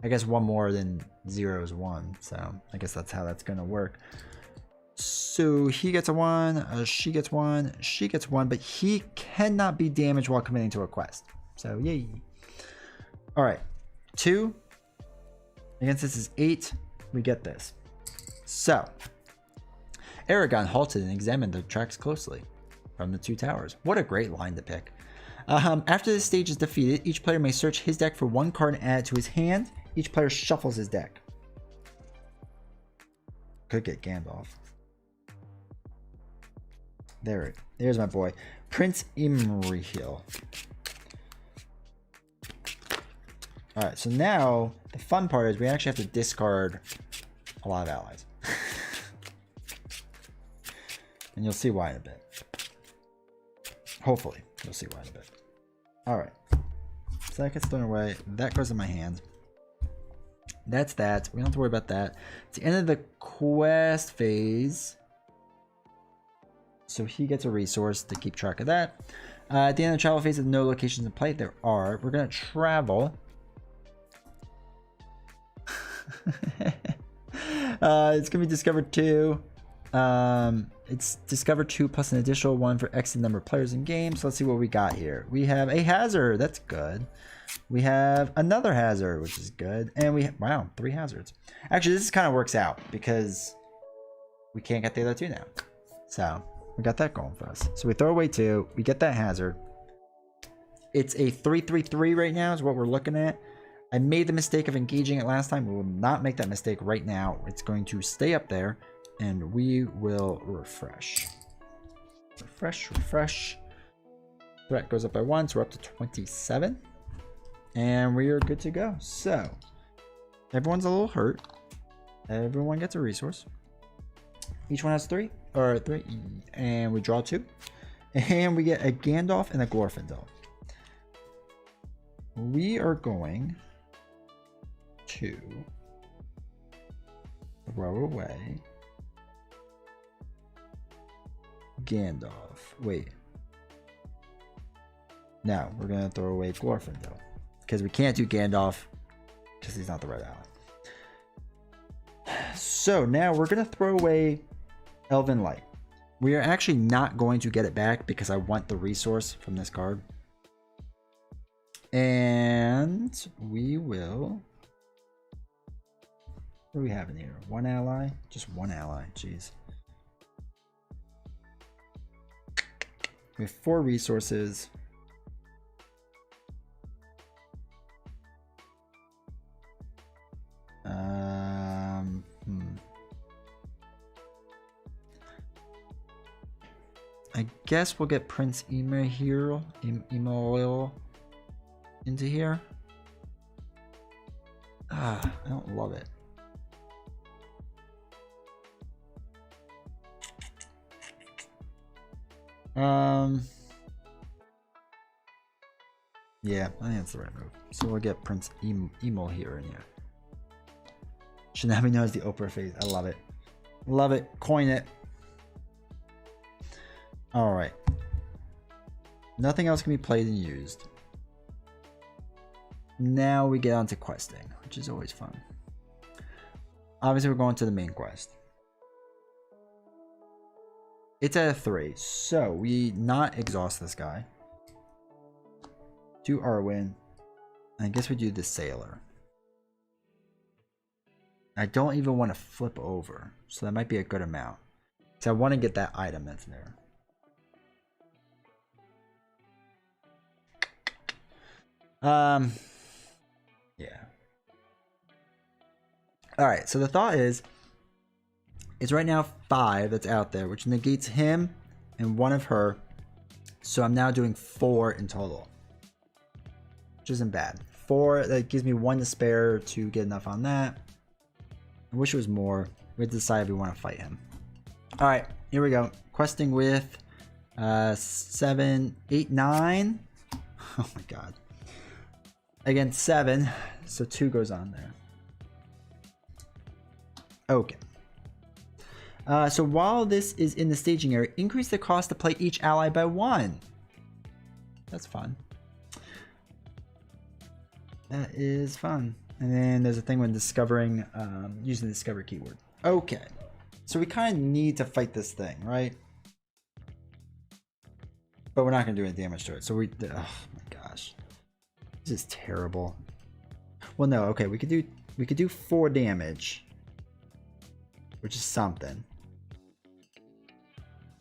A: I guess 1 more than 0 is 1. So I guess that's how that's gonna work. So he gets a 1, she gets 1, she gets 1, but he cannot be damaged while committing to a quest. So yay. All right, 2 against this is 8. We get this. So Aragorn halted and examined the tracks closely from the 2 towers. What a great line to pick. After this stage is defeated, each player may search his deck for 1 card and add it to his hand. Each player shuffles his deck. Could get Gandalf. There's my boy, Prince Imrahil. All right, so now the fun part is we actually have to discard a lot of allies. And you'll see why in a bit. Hopefully, you'll see why in a bit. All right. So that gets thrown away. That goes in my hand. That's that. We don't have to worry about that. It's the end of the quest phase. So he gets a resource to keep track of that. At the end of the travel phase, with no locations in play, there are. We're going to travel. It's gonna be discovered 2. It's discovered 2 plus an additional 1 for X number of players in game. So let's see what we got here. We have a hazard. That's good. We have another hazard, which is good. And we wow, 3 hazards. Actually, this kind of works out because we can't get the other 2 now. So we got that going for us. So we throw away 2. We get that hazard. It's a 3-3-3 right now is what we're looking at. I made the mistake of engaging it last time. We will not make that mistake right now. It's going to stay up there. And we will refresh. Refresh. Threat goes up by 1, so we're up to 27. And we are good to go. So, everyone's a little hurt. Everyone gets a resource. Each one has 3. And we draw 2. And we get a Gandalf and a Glorfindel. We are going to throw away Gandalf. Wait. No, we're going to throw away Glorfindel. Because we can't do Gandalf because he's not the right ally. So now we're going to throw away Elven Light. We are actually not going to get it back because I want the resource from this card. And we will... What do we have in here? 1 ally? Just 1 ally. Jeez. We have 4 resources. I guess we'll get Prince Ema here, Ema into here. I don't love it. Yeah, I think that's the right move. So we'll get Prince Emo here in here. Should now be known as the Oprah phase. I love it. Love it. Coin it. Alright. Nothing else can be played and used. Now we get on to questing, which is always fun. Obviously, we're going to the main quest. It's at a 3, so we not exhaust this guy. Do Arwen. I guess we do the Sailor. I don't even want to flip over, so that might be a good amount. So I want to get that item that's there. Yeah. Alright, so the thought is, it's right now 5 that's out there, which negates him and 1 of her. So I'm now doing 4 in total, which isn't bad. 4, that gives me 1 to spare to get enough on that. I wish it was more. We have to decide if we want to fight him. Alright, here we go. Questing with 7, 8, 9. Oh my god. Again, 7, so 2 goes on there. Okay. So while this is in the staging area, increase the cost to play each ally by 1. That's fun. That is fun. And then there's a thing when discovering, using the discover keyword. Okay. So we kind of need to fight this thing, right? But we're not going to do any damage to it. So oh my gosh. This is terrible. Well, no, okay, we could do 4 damage, which is something.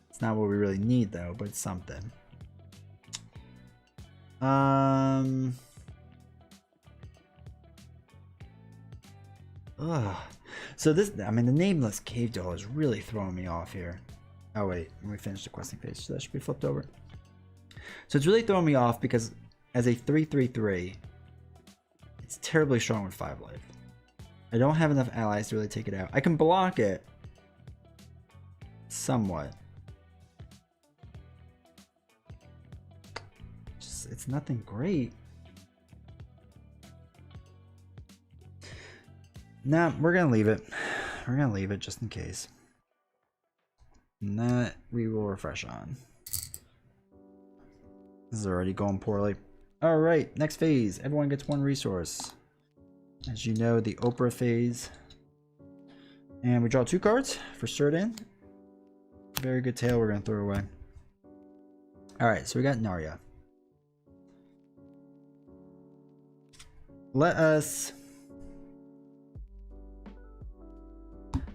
A: It's not what we really need though, but it's something. So this, I mean, the nameless cave doll is really throwing me off here. Oh wait, we finished the questing page, so that should be flipped over. So it's really throwing me off because as a 3/3/3, it's terribly strong with 5 life. I don't have enough allies to really take it out. I can block it somewhat. Just, it's nothing great. Nah, we're gonna leave it. We're gonna leave it just in case. And that we will refresh on. This is already going poorly. Alright, next phase. Everyone gets 1 resource. As you know, the Oprah phase. And we draw 2 cards for certain. Very good tail we're going to throw away. Alright, so we got Narya. Let us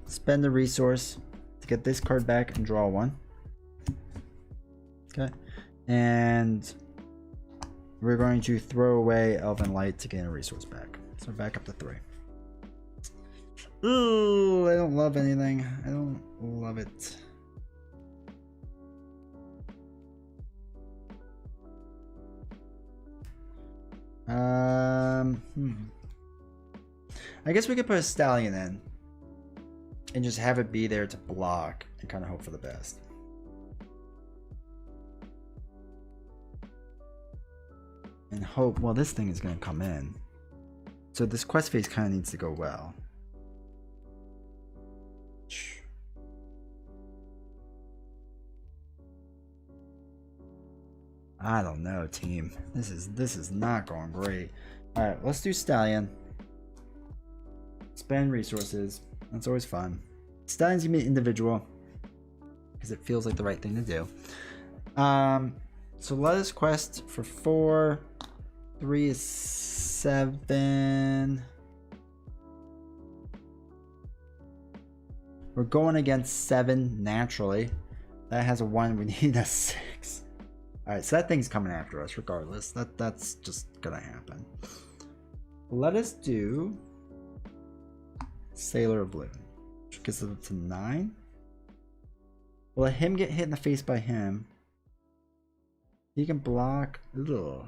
A: spend the resource to get this card back and draw 1. Okay. And we're going to throw away Elven Light to gain a resource back. So back up to 3. Ooh, I don't love anything. I don't love it. I guess we could put a Stallion in and just have it be there to block and kind of hope for the best. And hope, well, this thing is going to come in. So this quest phase kind of needs to go well. I don't know, team. This is not going great. Alright, let's do Stallion. Spend resources. That's always fun. Stallion's gonna be an individual because it feels like the right thing to do. So let us quest for 4. 3 is 7. We're going against 7 naturally. That has a 1. We need a 6. Alright, so that thing's coming after us regardless. That's just gonna happen. Let us do Sailor of Blue, which gets it to 9. We'll let him get hit in the face by him. He can block. Ugh.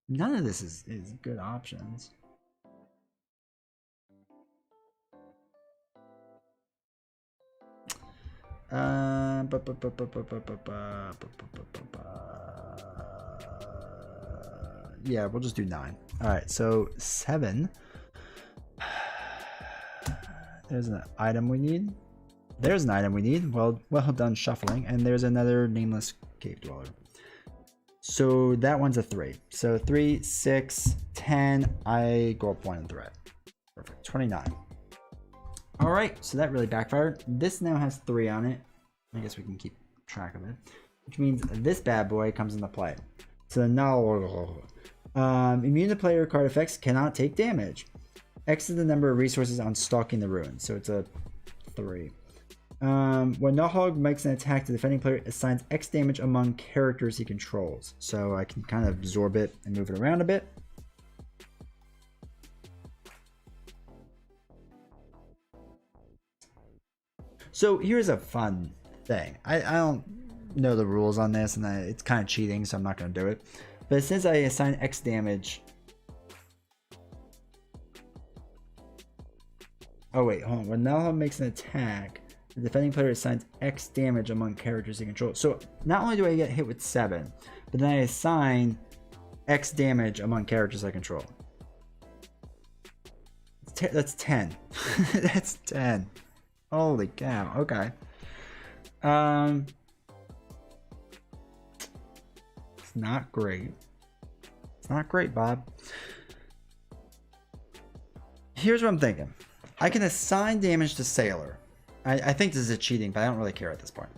A: None of this is good options. Yeah, we'll just do 9. Alright, so 7. There's an item we need. There's an item we need. Well done shuffling. And there's another nameless cave dweller. So that one's a 3. So 3, 6, 10. I go up 1 in threat. Perfect. 29. Alright, so that really backfired. This now has 3 on it. I guess we can keep track of it. Which means this bad boy comes into play. So now, immune to player card effects, cannot take damage. X is the number of resources on stalking the ruins. So it's a 3. When Nahog makes an attack, the defending player assigns X damage among characters he controls. So I can kind of absorb it and move it around a bit. So here's a fun thing. I don't know the rules on this, and it's kind of cheating, so I'm not going to do it. But since I assign X damage... Oh wait, hold on. When Nahog makes an attack, the defending player assigns X damage among characters he controls. So not only do I get hit with 7, but then I assign X damage among characters I control. That's 10. That's 10. Holy cow. Okay. It's not great. It's not great, Bob. Here's what I'm thinking. I can assign damage to Sailor. I think this is cheating, but I don't really care at this point.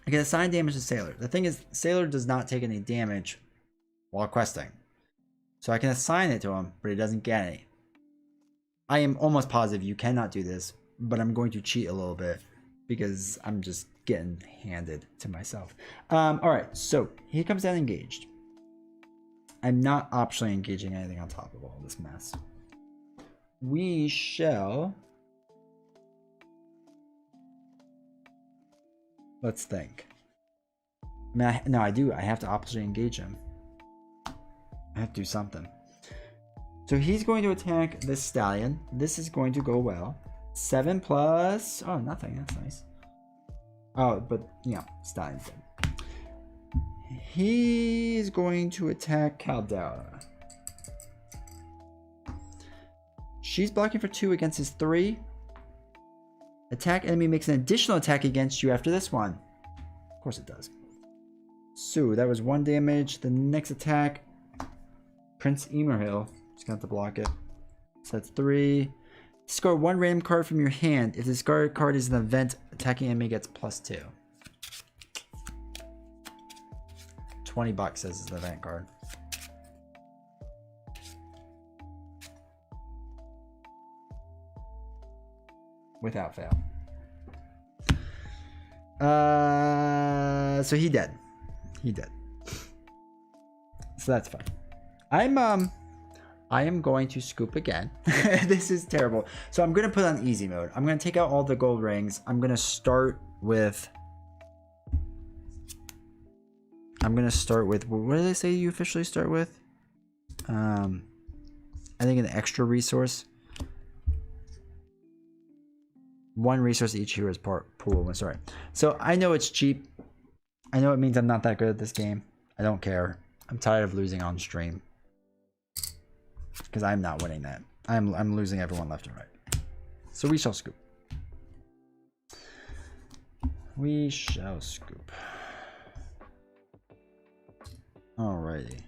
A: I can assign damage to Sailor. The thing is, Sailor does not take any damage while questing. So I can assign it to him, but he doesn't get any. I am almost positive you cannot do this, but I'm going to cheat a little bit because I'm just getting handed to myself. Alright, so he comes down engaged. I'm not optionally engaging anything on top of all this mess. We shall... Let's think. I mean, no, I do. I have to optionally engage him. I have to do something. So he's going to attack this stallion. This is going to go well. 7 plus... Oh, nothing. That's nice. Oh, but, yeah, stallion's dead. He's going to attack Caldera. She's blocking for 2 against his 3. Attack enemy makes an additional attack against you after this one. Of course it does. So that was 1 damage. The next attack, Prince Emerhill. Just gonna have to block it. So that's 3, Discard one random card from your hand. If the discarded card is an event, attacking enemy gets +2. $20 says it's an event card. Without fail. So he dead. He dead. So that's fine. I am going to scoop again. This is terrible. So I'm going to put on easy mode. I'm going to take out all the gold rings. I'm going to start with... What do they say you officially start with? I think an extra resource. One resource each hero's pool. Sorry. So I know it's cheap. I know it means I'm not that good at this game. I don't care. I'm tired of losing on stream. Because I'm not winning that. I'm losing everyone left and right. So we shall scoop. We shall scoop. Alrighty.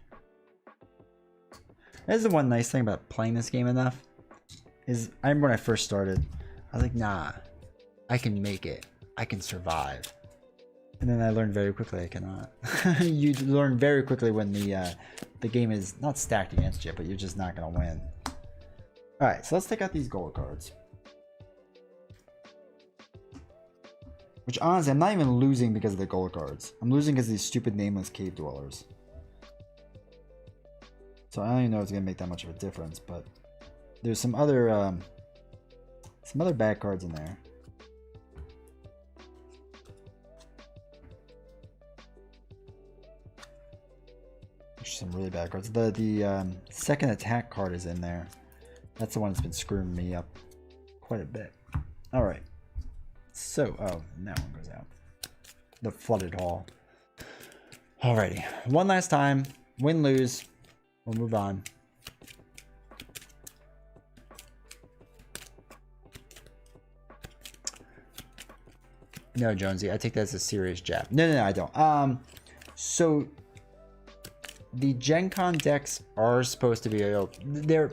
A: That's the one nice thing about playing this game enough. Is I remember when I first started, I was like, nah, I can make it. I can survive. And then I learned very quickly I cannot. You learn very quickly when the game is not stacked against you, but you're just not going to win. Alright, so let's take out these gold cards. Which honestly, I'm not even losing because of the gold cards. I'm losing because of these stupid nameless cave dwellers. So I don't even know if it's going to make that much of a difference, but there's some other bad cards in there. Some really bad cards. The second attack card is in there. That's the one that's been screwing me up quite a bit. All right. So, oh, that one goes out. The flooded hall. Alrighty. One last time. Win, lose. We'll move on. No, Jonesy, I take that as a serious jab. No, I don't. So the Gen Con decks are supposed to be, there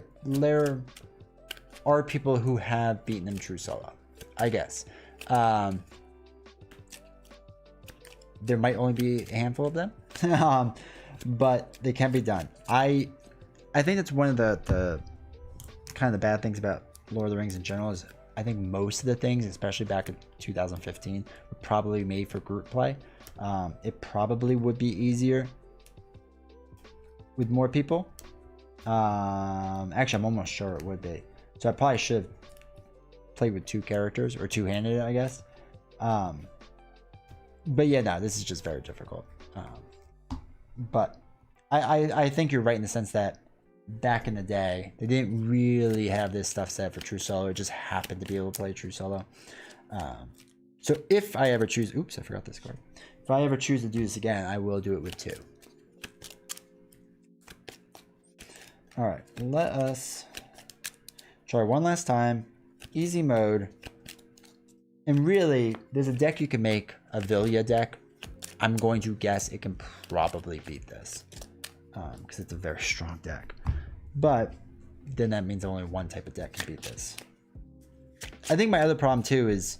A: are people who have beaten them true solo, I guess. There might only be a handful of them, but they can be done. I think that's one of the kind of the bad things about Lord of the Rings in general is I think most of the things, especially back in 2015, were probably made for group play. It probably would be easier with more people. Actually, I'm almost sure it would be. So I probably should have played with two characters, or two-handed, I guess. But yeah, no, this is just very difficult. But I think you're right in the sense that back in the day, they didn't really have this stuff set for true solo. It just happened to be able to play true solo. So if I ever choose, oops, I forgot this card. If I ever choose to do this again, I will do it with two. All right, let us try one last time. Easy mode. And really, there's a deck you can make, a Vilya deck. I'm going to guess it can probably beat this because it's a very strong deck. But then that means only one type of deck can beat this. I think my other problem too is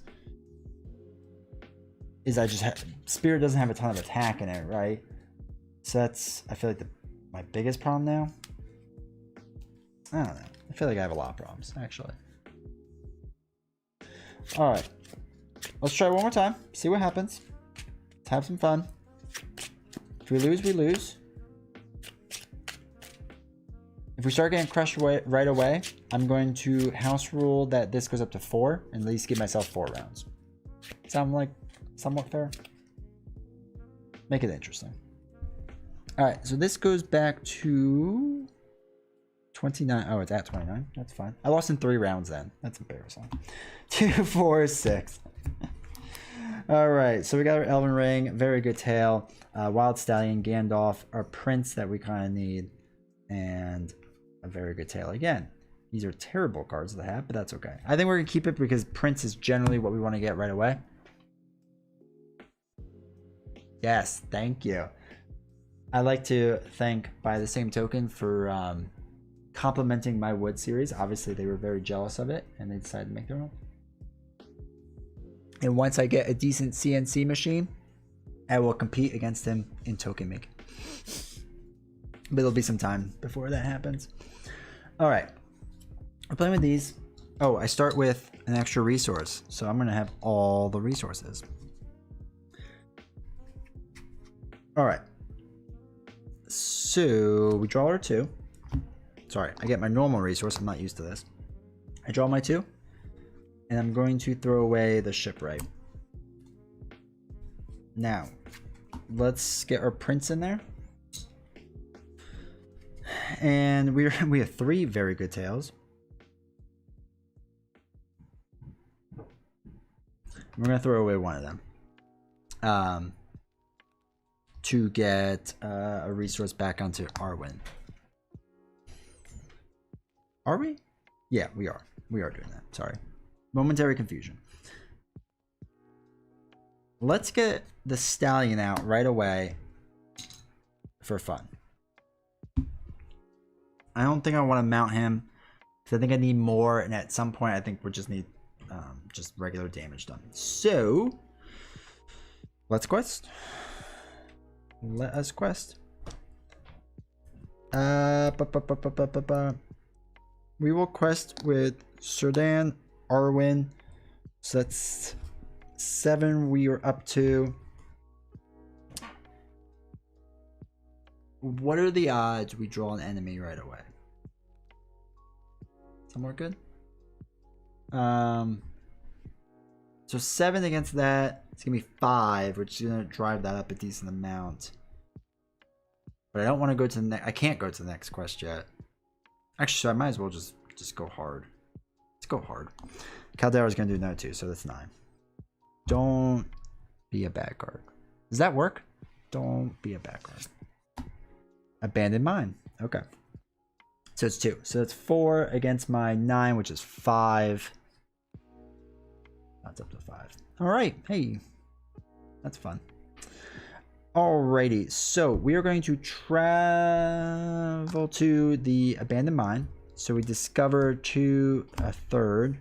A: I just Spirit doesn't have a ton of attack in it, right? So that's, I feel like my biggest problem now. I don't know. I feel like I have a lot of problems actually. All right, let's try one more time. See what happens. Let's have some fun. If we lose, we lose. If we start getting crushed right away, I'm going to house rule that this goes up to 4 and at least give myself 4 rounds. Sound like somewhat fair? Make it interesting. All right, so this goes back to 29. Oh, it's at 29. That's fine. I lost in 3 rounds then. That's embarrassing. 2, 4, 6. All right, so we got our Elven Ring. Very good tail. Wild Stallion, Gandalf, our prince that we kind of need. And a very good tail again. These are terrible cards to have, but that's okay. I think we're going to keep it because prince is generally what we want to get right away. Yes, thank you. I like to thank by the same token for complementing my wood series. Obviously, they were very jealous of it, and they decided to make their own. And once I get a decent CNC machine, I will compete against him in token making. But it'll be some time before that happens. All right. We're playing with these. Oh, I start with an extra resource. So I'm going to have all the resources. All right. So we draw our 2. Sorry, I get my normal resource. I'm not used to this. I draw my 2. And I'm going to throw away the shipwright. Now, let's get our prince in there. And we have 3 very good tails. We're going to throw away one of them. To get a resource back onto Arwen. Are we? Yeah, we are. We are doing that. Sorry. Momentary confusion. Let's get the stallion out right away for fun. I don't think I want to mount him because I think I need more, and at some point I think we'll just need just regular damage done. So let's quest. Let us quest. We will quest with Serdan, Arwen. So that's 7 we are up to. What are the odds we draw an enemy right away? Somewhere good? So 7 against that. It's going to be 5, which is going to drive that up a decent amount. But I don't want to go to the next. I can't go to the next quest yet. Actually, so I might as well just go hard. Let's go hard. Caldera is going to do no 2, so that's 9. Don't be a bad card. Does that work? Don't be a bad card. Abandoned mine. Okay. So it's 2. So that's 4 against my 9, which is 5. That's up to 5. All right. Hey, that's fun. Alrighty. So we are going to travel to the abandoned mine. So we discover to a 3rd.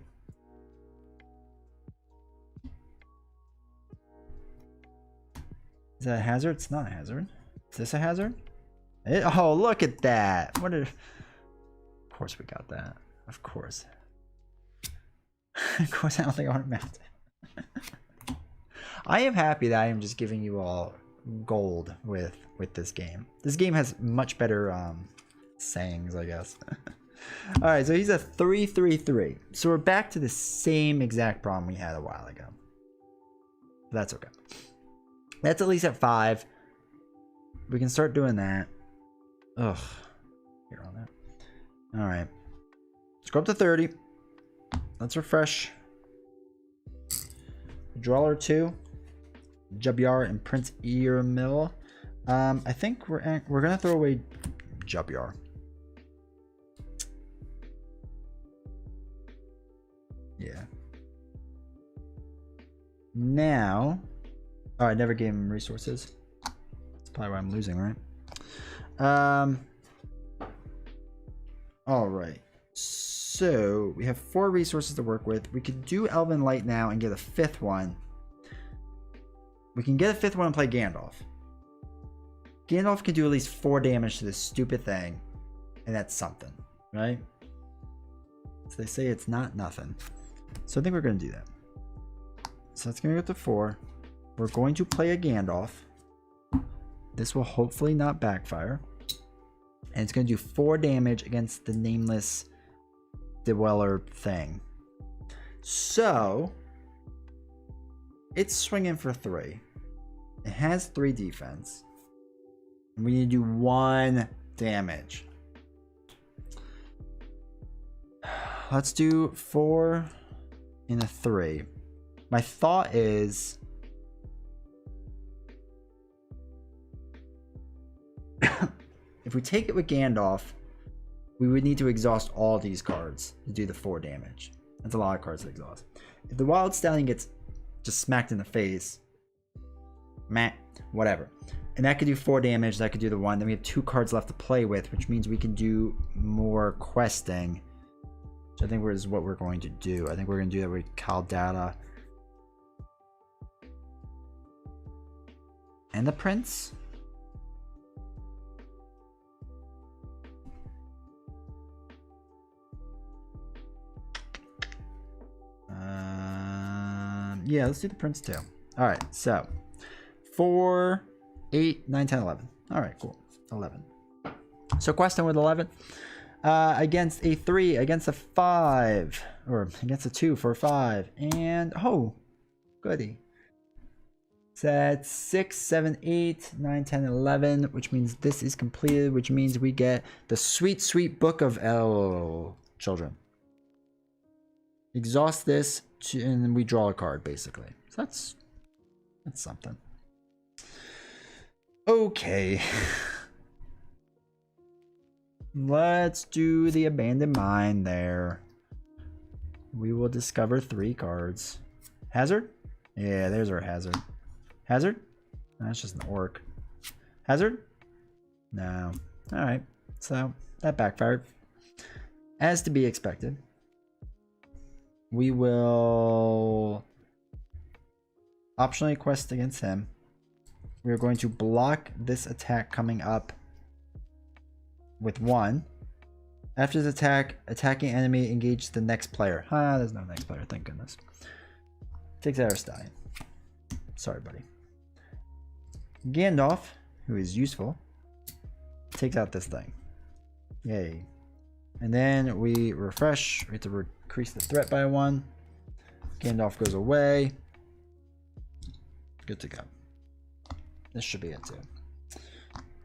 A: Is that a hazard? It's not a hazard. Is this a hazard? Oh, look at that. What a... Of course we got that. Of course. Of course I don't think I want to mount it. I am happy that I am just giving you all gold with this game. This game has much better sayings, I guess. Alright, so he's a 3/3/3. So we're back to the same exact problem we had a while ago. That's okay. That's at least at 5. We can start doing that. Ugh. Here on that. Alright. Let's go up to 30. Let's refresh. Draw our 2. Jubyar and Prince Earmill. I think we're gonna throw away Jubyar. Yeah. Now, oh, I never gave him resources. That's probably why I'm losing, right? All right. So we have 4 resources to work with. We could do Elven Light now and get a 5th one. We can get a 5th one and play Gandalf. Gandalf can do at least 4 damage to this stupid thing, and that's something, right? So they say it's not nothing. So I think we're going to do that. So that's going to go to 4. We're going to play a Gandalf. This will hopefully not backfire. And it's going to do 4 damage against the nameless Dweller thing. So it's swinging for 3. It has 3 defense. And we need to do 1 damage. Let's do 4 and a 3. My thought is if we take it with Gandalf, we would need to exhaust all these cards to do the 4 damage. That's a lot of cards to exhaust. If the Wild Stallion gets just smacked in the face, Meh. Whatever. And that could do 4 damage. That could do the 1. Then we have 2 cards left to play with, which means we can do more questing. Which I think is what we're going to do. I think we're going to do that with Caldata. And the Prince? Yeah, let's do the Prince too. Alright, so 4, 8, 9, 10, 11. Alright, cool. 11. So questing with 11. Against a 3, against a 5, or against a 2 for 5. And, oh, goody. So that's 6, 7, 8, 9, 10, 11, which means this is completed, which means we get the sweet, sweet Book of El Children. Exhaust this, and then we draw a card, basically. So that's something. Okay. Let's do the Abandoned Mine there. We will discover 3 cards. Hazard? Yeah, there's our Hazard. Hazard? That's just an orc. Hazard? No. Alright. So, that backfired. As to be expected. We will optionally quest against him. We're going to block this attack coming up with 1. After the attack, attacking enemy engage the next player. There's no next player, thank goodness. Takes out our stallion. Sorry, buddy. Gandalf, who is useful, takes out this thing. Yay. And then we refresh. We have to increase the threat by 1. Gandalf goes away. Good to go. This should be it too.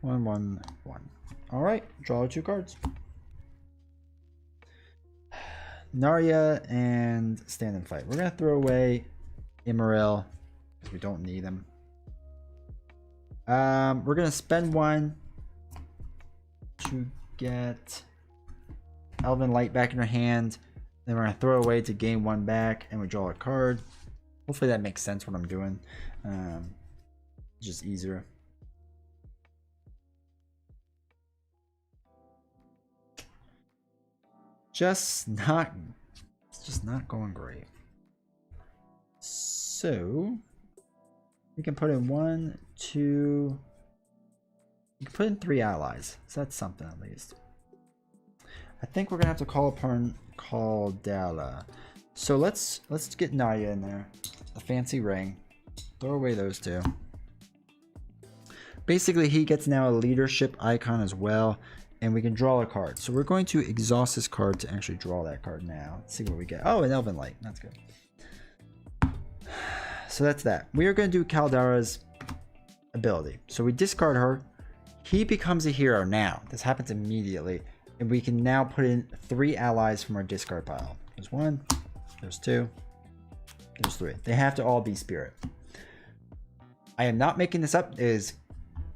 A: 1, 1, 1. Alright, draw 2 cards. Narya and Stand and Fight. We're going to throw away Immaril because we don't need him. We're going to spend 1 to get Elven Light back in our hand. Then we're going to throw away to gain 1 back, and we draw a card. Hopefully that makes sense what I'm doing. Just easier. It's just not going great. So we can put in 1, 2. You can put in 3 allies. So that's something at least. I think we're gonna have to call upon Caldala. So let's get Naya in there. The fancy ring. Throw away those 2. Basically, he gets now a leadership icon as well, and we can draw a card. So we're going to exhaust this card to actually draw that card now. Let's see what we get. Oh, an Elven Light. That's good. So that's that. We are going to do Caldara's ability. So we discard her. He becomes a hero now. This happens immediately. And we can now put in 3 allies from our discard pile. There's 1. There's 2. There's 3. They have to all be spirit. I am not making this up. It is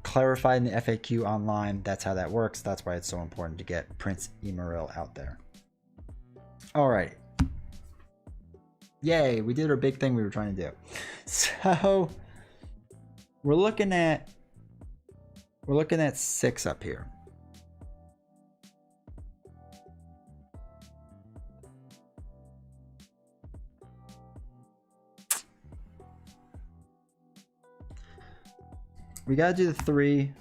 A: clarified in the FAQ online. That's how that works. That's why it's so important to get Prince Immaril out there. Alright. Yay, we did our big thing we were trying to do. So we're looking at 6 up here. We gotta do the 3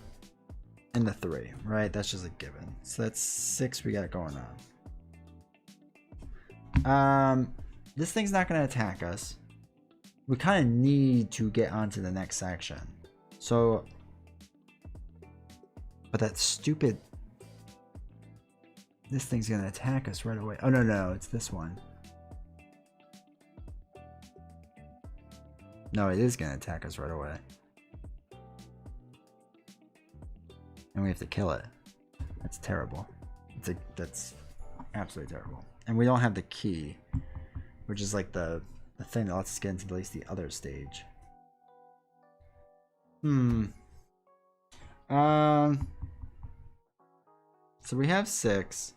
A: and the 3, right? That's just a given. So that's 6 we got going on. This thing's not gonna attack us. We kind of need to get onto the next section. So, but that stupid, this thing's gonna attack us right away. Oh no, it's this one. No, it is gonna attack us right away. And we have to kill it. That's terrible. That's absolutely terrible. And we don't have the key, which is like the thing that lets us get into at least the other stage. So we have 6.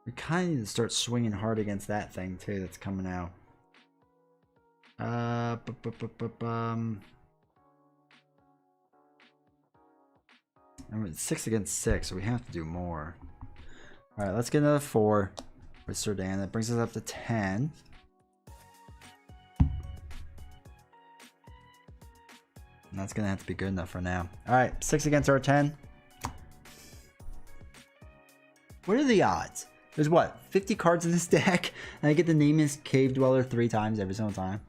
A: We kind of need to start swinging hard against that thing too that's coming out. I mean, 6 against 6, so we have to do more. Alright, let's get another 4 with Serdan. That brings us up to 10. And that's gonna have to be good enough for now. Alright, 6 against our 10. What are the odds? There's what, 50 cards in this deck, and I get the Nameless Cave Dweller 3 times every single time.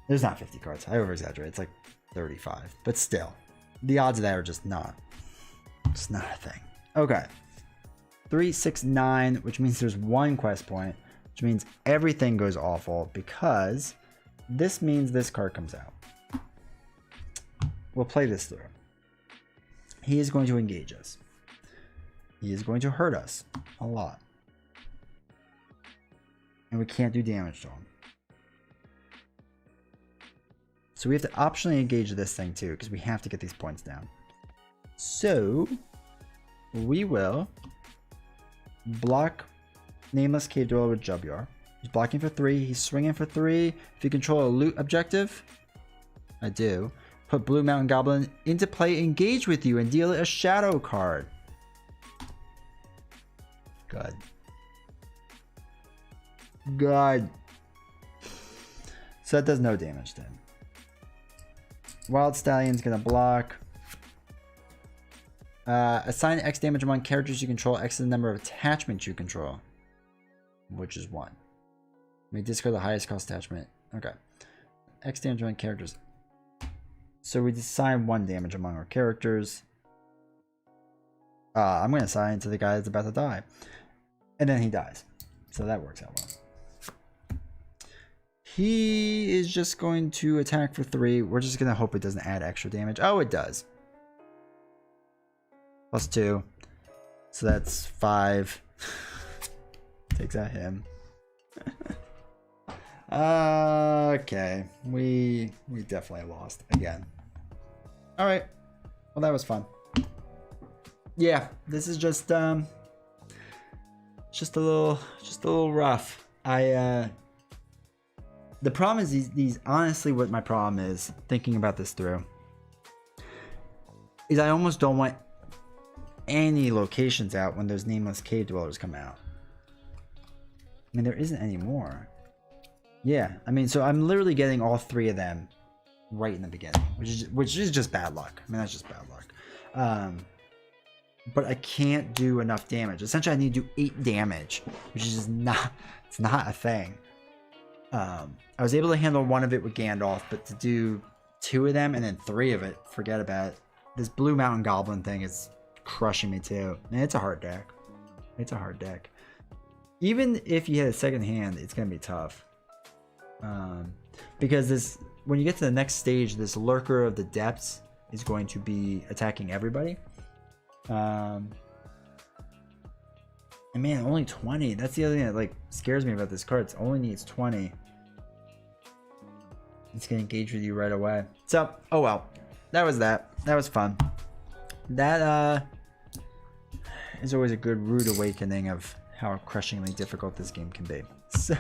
A: There's not 50 cards. I over-exaggerate. It's like 35. But still, the odds of that are just not. It's not a thing. Okay. 3, 6, 9, which means there's 1 quest point, which means everything goes awful because this means this card comes out. We'll play this through. He is going to engage us. He is going to hurt us a lot. And we can't do damage to him. So we have to optionally engage this thing too, because we have to get these points down. So we will block Nameless Cave Dweller with Jubyar. He's blocking for 3. He's swinging for 3. If you control a loot objective, I do. Put Blue Mountain Goblin into play, engage with you, and deal it a shadow card. Good. Good. So that does no damage to him. Wild Stallion's gonna block. Assign X damage among characters you control. X is the number of attachments you control, which is 1. May discard the highest cost attachment. Okay. X damage among characters. So we assign 1 damage among our characters. I'm gonna assign to the guy that's about to die, and then he dies. So that works out well. He is just going to attack for 3. We're just going to hope it doesn't add extra damage. Oh, it does. Plus 2. So that's 5. Takes out him. Okay. We definitely lost again. Alright. Well, that was fun. Yeah, this is just a little rough. The problem is these honestly what my problem is thinking about this through is I almost don't want any locations out when those Nameless Cave Dwellers come out. I mean, there isn't any more. Yeah, I mean, so I'm literally getting all 3 of them right in the beginning, which is just bad luck. I mean, that's just bad luck. But I can't do enough damage. Essentially, I need to do 8 damage, which is just not, it's not a thing. I was able to handle 1 of it with Gandalf, but to do 2 of them and then 3 of it, forget about it. This Blue Mountain Goblin thing is crushing me too. Man, it's a hard deck. It's a hard deck. Even if you had a second hand, it's going to be tough. Because this, when you get to the next stage, this Lurker of the Depths is going to be attacking everybody. And man, only 20. That's the other thing that like scares me about this card. It only needs 20. It's gonna engage with you right away. So, oh well. That was that. That was fun. That is always a good rude awakening of how crushingly difficult this game can be. So,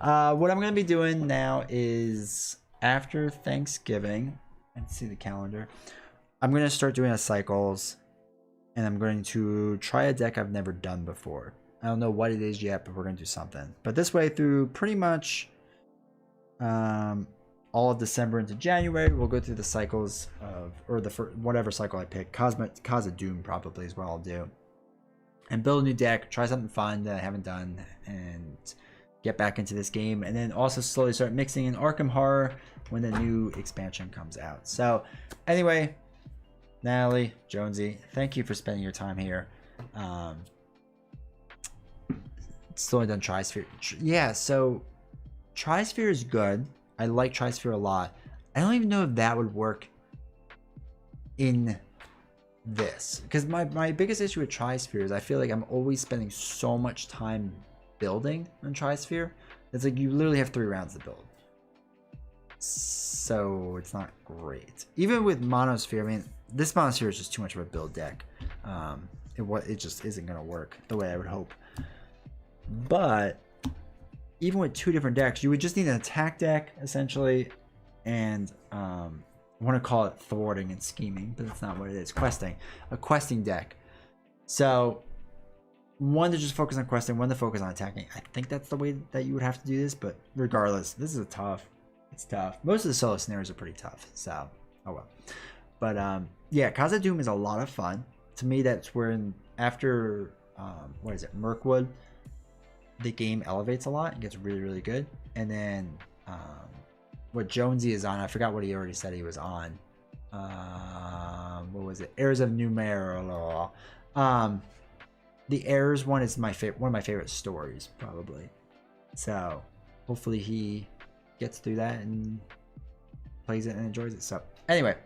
A: what I'm gonna be doing now is after Thanksgiving, let's see the calendar. I'm gonna start doing a cycles. And I'm going to try a deck I've never done before. I don't know what it is yet, but we're going to do something. But this way through pretty much all of December into January, we'll go through the cycles of, or the whatever cycle I pick. Cause of Doom probably is what I'll do. And build a new deck, try something fun that I haven't done, and get back into this game. And then also slowly start mixing in Arkham Horror when the new expansion comes out. So anyway, Natalie, Jonesy, thank you for spending your time here. Still only done Trisphere. Yeah, so Trisphere is good. I like Trisphere a lot. I don't even know if that would work in this. Because my biggest issue with Trisphere is I feel like I'm always spending so much time building on Trisphere. It's like you literally have 3 rounds to build. So it's not great. Even with Monosphere, I mean, this Monosphere is just too much of a build deck. it just isn't gonna work the way I would hope. But even with 2 different decks, you would just need an attack deck essentially, and I want to call it thwarting and scheming, but that's not what it is. A questing deck. So one to just focus on questing, one to focus on attacking. I think that's the way that you would have to do this, but regardless, this is it's tough. Most of the solo scenarios are pretty tough, so oh well. But yeah, Khazad-dûm is a lot of fun. To me, that's where after what is it, Mirkwood, the game elevates a lot and gets really, really good. And then what Jonesy is on, I forgot what he already said he was on. What was it? Heirs of Numenor. The Heirs one is one of my favorite stories, probably. So hopefully he gets through that and plays it and enjoys it. So anyway,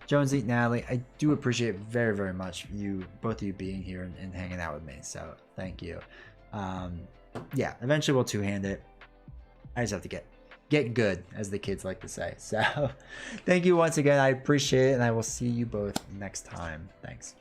A: Jonesy, Natalie, I do appreciate very, very much both of you being here and hanging out with me. So thank you. Yeah, eventually we'll two-hand it. I just have to get good, as the kids like to say. So thank you once again. I appreciate it, and I will see you both next time. Thanks.